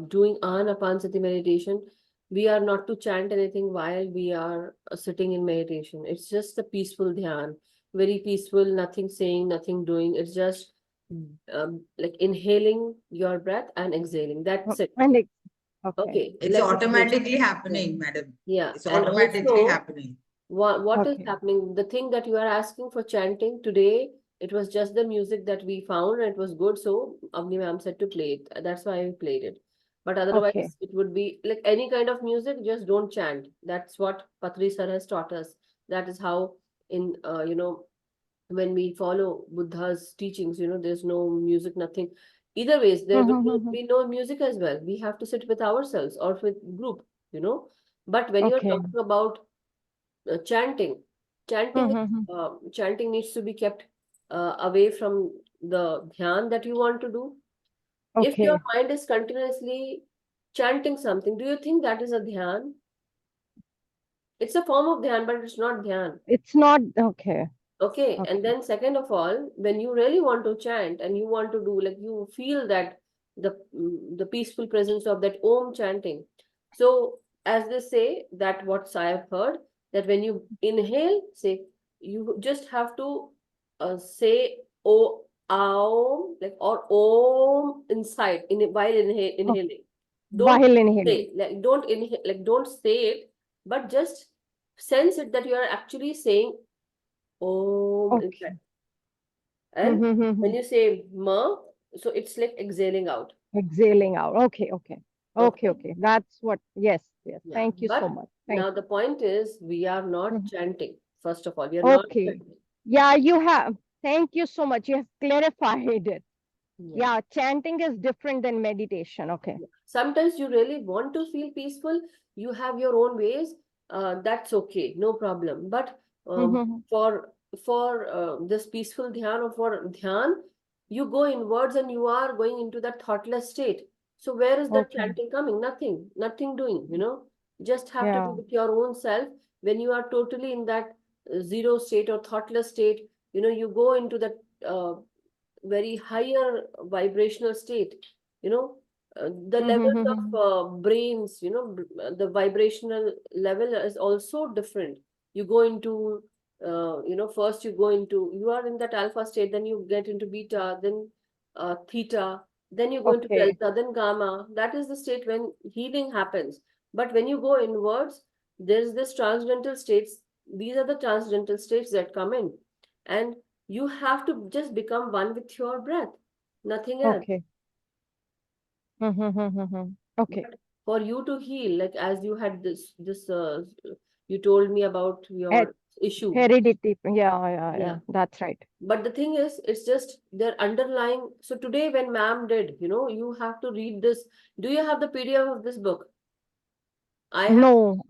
doing Aanapansati meditation, we are not to chant anything while we are sitting in meditation. It's just a peaceful dhyan, very peaceful, nothing saying, nothing doing. It's just like inhaling your breath and exhaling. That's it. And okay, Okay, It's let it go. automatically Yeah. happening, madam. Yeah, It's and automatically also, happening. what is okay, happening? The thing that you are asking for chanting today, it was just the music that we found and it was good. So Avni ma'am said to play it. That's why I played it. But okay, otherwise, it would be like any kind of music, just don't chant. That's what Patri sir has taught us. That is how in when we follow Buddha's teachings, there's no music, nothing. Either ways, there will be no music as well. We have to sit with ourselves or with group, you know. But when you're okay. talking about chanting, chanting chanting needs to be kept away from the dhyan that you want to do. If your Okay, mind is continuously chanting something, do you think that is a dhyan? It's a form of dhyan, but it's not dhyan. it's not okay. Okay, and Okay, then second of all, when you really want to chant and you want to do, like, you feel that the peaceful presence of that Om chanting. So as they say, that what I have heard, that when you inhale, say, you just have to say O Aum, like, or Om inside while okay. inhaling. Don't While inhaling. say, like, don't inhale, like, don't say it, but just sense it that you are actually saying Om inside. Okay. And when you say ma, so it's like exhaling out. Exhaling out. Okay. Okay. That's what. Yes. Yeah. Thank you so But much. Thank now the point is, we are not you. chanting. First of all, we are not Okay. chanting. Yeah, you have. Thank you so much. You have clarified it. Yeah. Yeah, chanting is different than meditation. Okay. Yeah. Sometimes you really want to feel peaceful. You have your own ways. That's okay, no problem. But for this peaceful dhyan or for dhyan, you go inwards and you are going into that thoughtless state. So where is that Okay. chanting coming? Nothing doing. Just have to do Yeah. with your own self. When you are totally in that zero state or thoughtless state, you go into that very higher vibrational state. You know, the levels of brains, the vibrational level is also different. You go into, first you are in that alpha state, then you get into beta, then theta, then you go into Okay. delta, then gamma. That is the state when healing happens. But when you go inwards, there's this transcendental states. These are the transcendental states that come in. And you have to just become one with your breath, nothing else. Okay. Okay. But for you to heal, like as you had you told me about Her- your issue. Heredity. Yeah. Yeah. That's right. But the thing is, it's just their underlying. So today, when ma'am did, you have to read this. Do you have the PDF of this book? I have. No,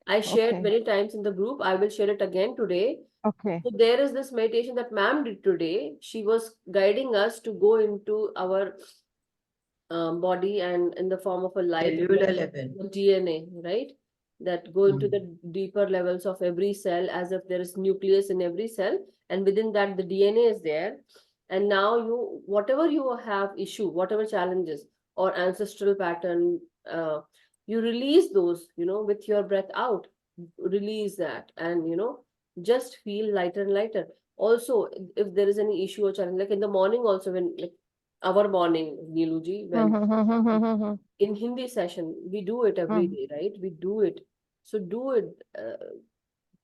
I shared okay. many times in the group. I will share it again today. Okay. So there is this meditation that ma'am did today. She was guiding us to go into our body and in the form of a light, Cellular level. the DNA, right? That go into the deeper levels of every cell, as if there is nucleus in every cell, and within that the DNA is there. And now whatever you have issue, whatever challenges or ancestral pattern, you release those, with your breath out, release that, and just feel lighter and lighter. Also, if there is any issue or challenge, like in the morning also, when like our morning, Neeluji, when in Hindi session, we do it every day, right? We do it. So do it.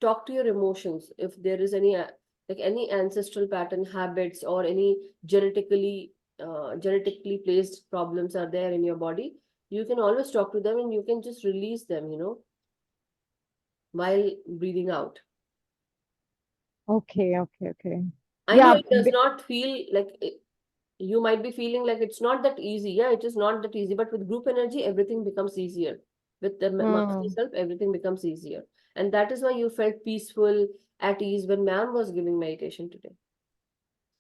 Talk to your emotions. If there is any like any ancestral pattern, habits, or any genetically placed problems are there in your body, you can always talk to them and you can just release them, while breathing out. Okay, okay, okay. I know Yeah, it does not feel like you might be feeling like it's not that easy. Yeah, it is not that easy, but with group energy, everything becomes easier. With the master's help, everything becomes easier. And that is why you felt peaceful, at ease when ma'am was giving meditation today.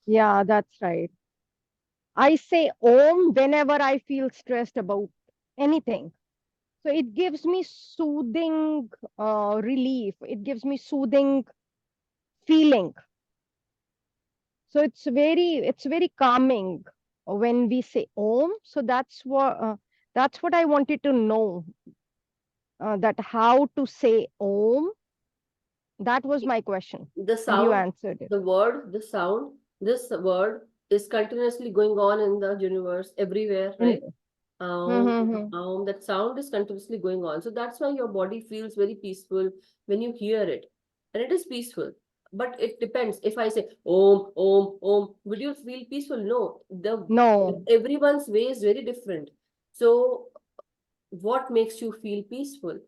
yeah, that's right. I say Om whenever I feel stressed about anything. So it gives me soothing relief. It gives me soothing feeling. So it's very calming when we say Om. So that's what I wanted to know. That how to say Om. That was my question, The and you sound, answered it. the word, the sound, this word is continuously going on in the universe everywhere, In, right? mm-hmm. That sound is continuously going on. So that's why your body feels very peaceful when you hear it. And it is peaceful. But it depends. If I say Om, Om, Om, would you feel peaceful? No. No. Everyone's way is very different. So what makes you feel peaceful?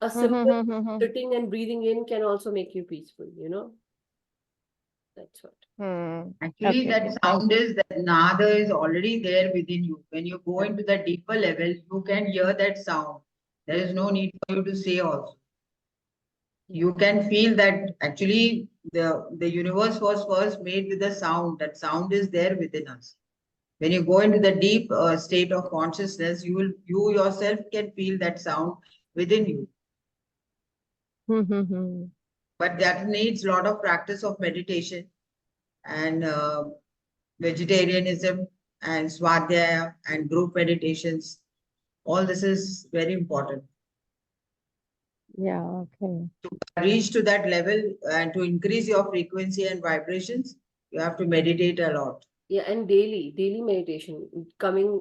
A simple Mm-hmm. sitting and breathing in can also make you peaceful. That's what. Actually, Okay. that sound is that nada is already there within you. When you go into the deeper level, you can hear that sound. There is no need for you to say also. You can feel that actually the universe was first made with a sound. That sound is there within us. When you go into the deep state of consciousness, you yourself can feel that sound within you. Mm-hmm. But that needs a lot of practice of meditation and vegetarianism and Swadhyaya and group meditations. All this is very important. Yeah, okay. To reach to that level and to increase your frequency and vibrations, you have to meditate a lot. Yeah, and daily meditation, coming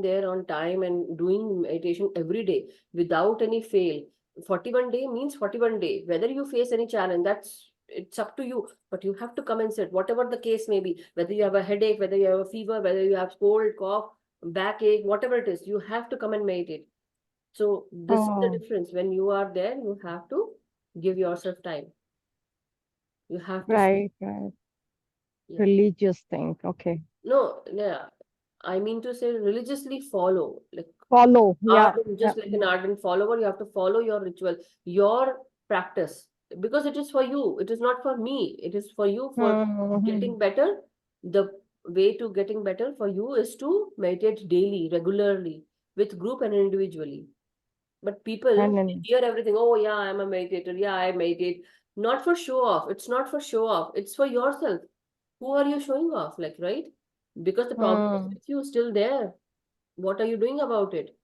there on time and doing meditation every day without any fail. 41 day means 41 day. Whether you face any challenge, it's up to you. But you have to come and sit, whatever the case may be. Whether you have a headache, whether you have a fever, whether you have cold, cough, backache, whatever it is, you have to come and meditate. So this is the Oh, difference. When you are there, you have to give yourself time. You have to, right. yeah. Religious thing. Okay. No, yeah. I mean to say religiously follow, like Follow. Yeah. ardent, Yeah. just like an ardent follower, you have to follow your ritual, your practice, because it is for you. It is not for me. It is for you for Mm-hmm. getting better. The way to getting better for you is to meditate daily, regularly, with group and individually. But people And then, hear everything. Oh yeah, I'm a meditator. Yeah, I meditate. Not for show off. It's not for show off. It's for yourself. Who are you showing off? Like, right? Because the problem is mm, with you, still there. What are you doing about it?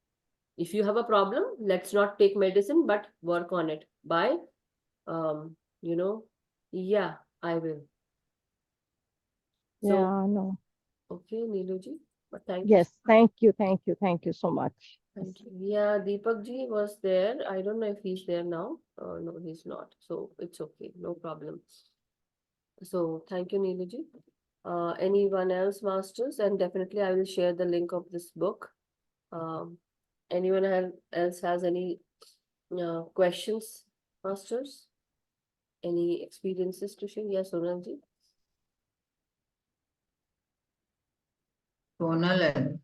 If you have a problem, let's not take medicine, but work on it by, um, you know, yeah, I will. So, yeah, no. okay, Neeluji, but thank you so Yes. much. Thank you so much. Yes. Thank you. Yeah, Deepak ji was there. I don't know if he's there now. No, he's not. So it's okay. No problem. So thank you, Neeluji. Anyone else, masters? And definitely I will share the link of this book. Um, anyone else has any questions, masters? Any experiences to share? Yes, Sonalji. Tonal and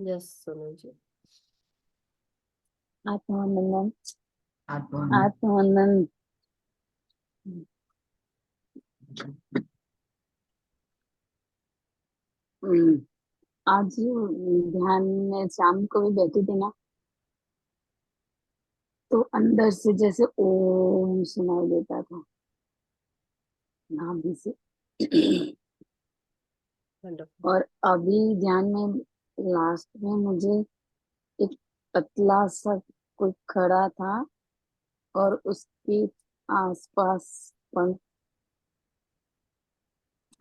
Yes, Sonalji. आत्मवंदन Atman. आत्मवंदन आज ध्यान में शाम को भी बैठी थी ना, तो अंदर से जैसे ओम सुनाई देता था नाभि से। Wonderful. और अभी ध्यान में लास्ट में मुझे एक पतला सा कोई खड़ा था और उसके आसपास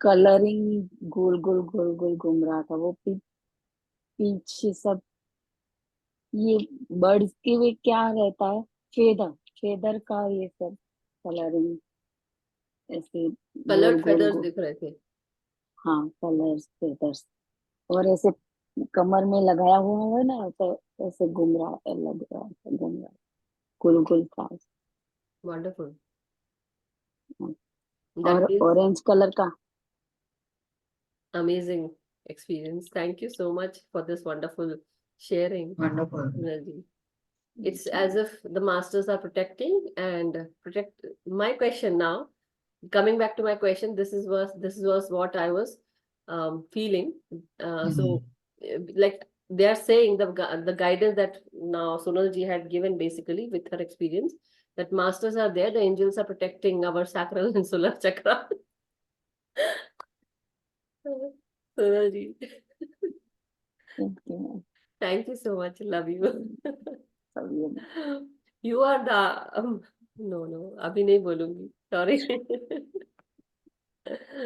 कलरिंग गोल गोल गोल गोल घूम रहा था। वो पीछे सब ये बर्ड्स के वे क्या रहता है, फेदर, फेदर का ये सब कलरिंग ऐसे गोल कलर्ड गोल फेदर्स गोल। दिख रहे थे। हाँ, कलर्स फेदर्स, और ऐसे कमर में लगाया हुआ है ना, तो ऐसे घूम रहा है, लग रहा है घूम रहा है, गोल गोल था। Wonderful. हाँ, That और is ऑरेंज कलर का। amazing experience. Thank you so much for this wonderful sharing, Wonderful. Sunilji. It's as if the masters are protecting and protect. My question now, coming back to my question, this was what I was feeling. So, like they are saying the guidance that now Sonalji had given basically with her experience, that masters are there, the angels are protecting our sacral and solar chakra. Sonalji, thank you so much. Love you. You are the no, अभी नहीं बोलूंगी. Sorry.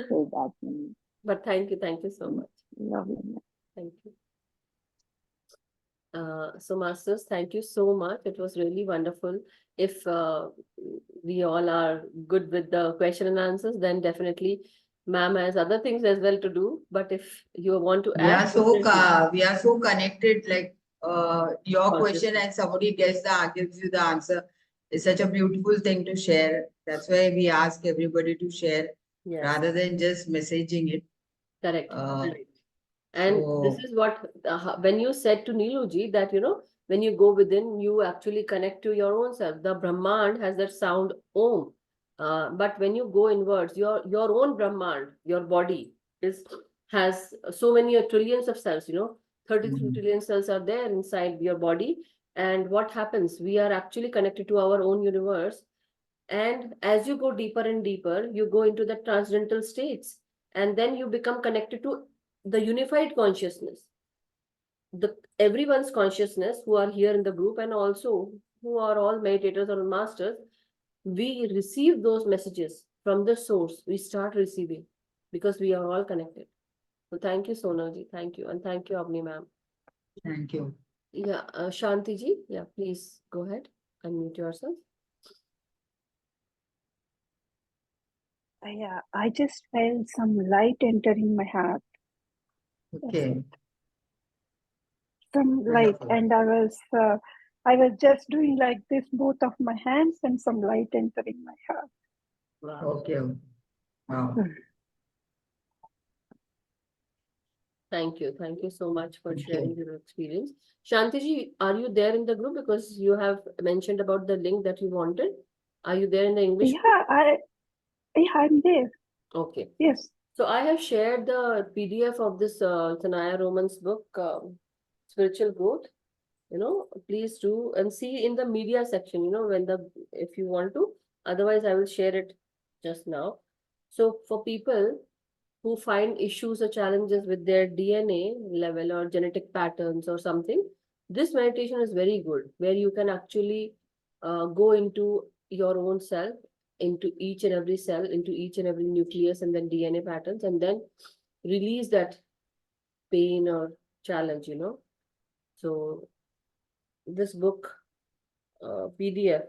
कोई बात नहीं, But thank you so much. Love you. Thank you. So masters, thank you so much. It was really wonderful. If we all are good with the question and answers, then definitely ma'am has other things as well to do. But if you want to We add, are so definitely. we are so connected. Like your question Consciously. and somebody gives you the answer. It's such a beautiful thing to share. That's why we ask everybody to share Yes, rather than just messaging it. correct. Uh, Correct. And this so is what, when you said to Neeluji that, when you go within, you actually connect to your own self. The Brahmand has that sound Om. But when you go inwards, your own Brahmand, your body has so many trillions of cells, 33 trillion cells are there inside your body. And what happens? We are actually connected to our own universe. And as you go deeper and deeper, you go into the transcendental states. And then you become connected to the unified consciousness, the everyone's consciousness who are here in the group and also who are all meditators or masters. We receive those messages from the source. We start receiving because we are all connected. So thank you, Sonalji. Thank you. And thank you, Avni ma'am. thank you. Yeah, Shanti ji. Yeah, please go ahead. Unmute yourself. Yeah, I just felt some light entering my heart, Okay. some light, Wonderful. and I was just doing like this, both of my hands, and some light entering my heart. Wow. Okay. Wow. Thank you. Thank you so much for Thank sharing you. your experience. Shanti ji, are you there in the group? Because you have mentioned about the link that you wanted. Are you there in the English group? I'm there. Okay. Yes. So I have shared the PDF of this Sanaya Roman's book, Spiritual Growth. Please do and see in the media section, if you want to. Otherwise, I will share it just now. So for people who find issues or challenges with their DNA level or genetic patterns or something, this meditation is very good, where you can actually go into your own self, into each and every cell, into each and every nucleus, and then DNA patterns, and then release that pain or challenge. So this book PDF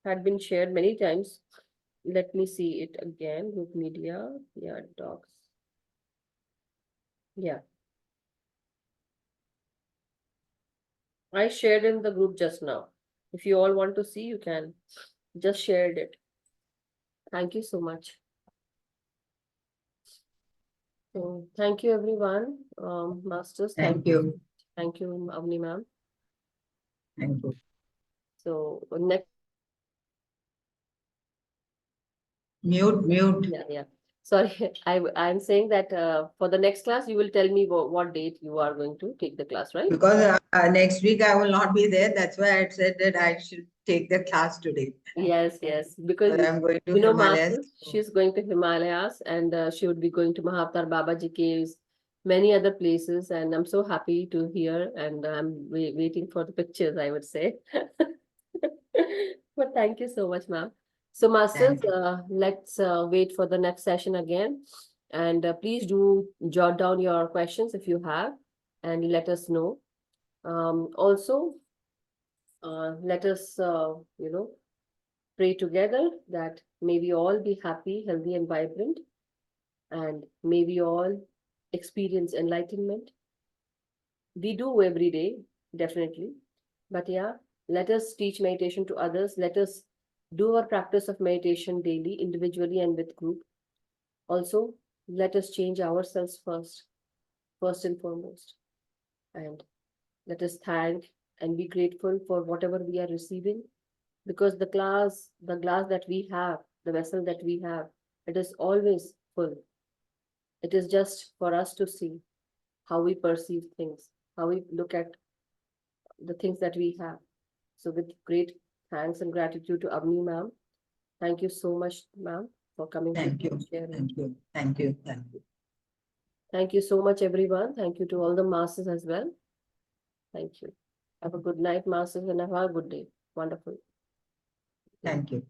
had been shared many times. Let me see it again. Group media, yeah, docs. Yeah. I shared in the group just now. If you all want to see, you can. Just shared it. Thank you so much. So thank you everyone. Masters, Thank you. Thank you, Avni ma'am. Thank you. So next, Mute. yeah. Sorry, I'm saying that for the next class, you will tell me what date you are going to take the class, right? Because next week I will not be there. That's why I said that I should take the class today. Yes, because I'm going to Himalayas. Masters, she's going to Himalayas and she would be going to Mahavtar Babaji caves. many other places, and I'm so happy to hear, and I'm waiting for the pictures, I would say. But thank you so much, ma'am. So, masters, Thank you. let's wait for the next session again. And please do jot down your questions if you have, and let us know. Also, let us, pray together that may we all be happy, healthy, and vibrant, and may we all experience enlightenment. We do every day, definitely. But yeah, let us teach meditation to others. Let us do our practice of meditation daily, individually and with group. Also, let us change ourselves first and foremost. And let us thank and be grateful for whatever we are receiving, because the glass that we have, the vessel that we have, it is always full. It is just for us to see how we perceive things, how we look at the things that we have. So with great thanks and gratitude to Avani ma'am. Thank you so much, ma'am, for coming to Thank you. sharing. Thank you. Thank you. Thank you. Thank you so much, everyone. Thank you to all the masters as well. Thank you. Have a good night, masters, and have a good day. Wonderful. Thank you.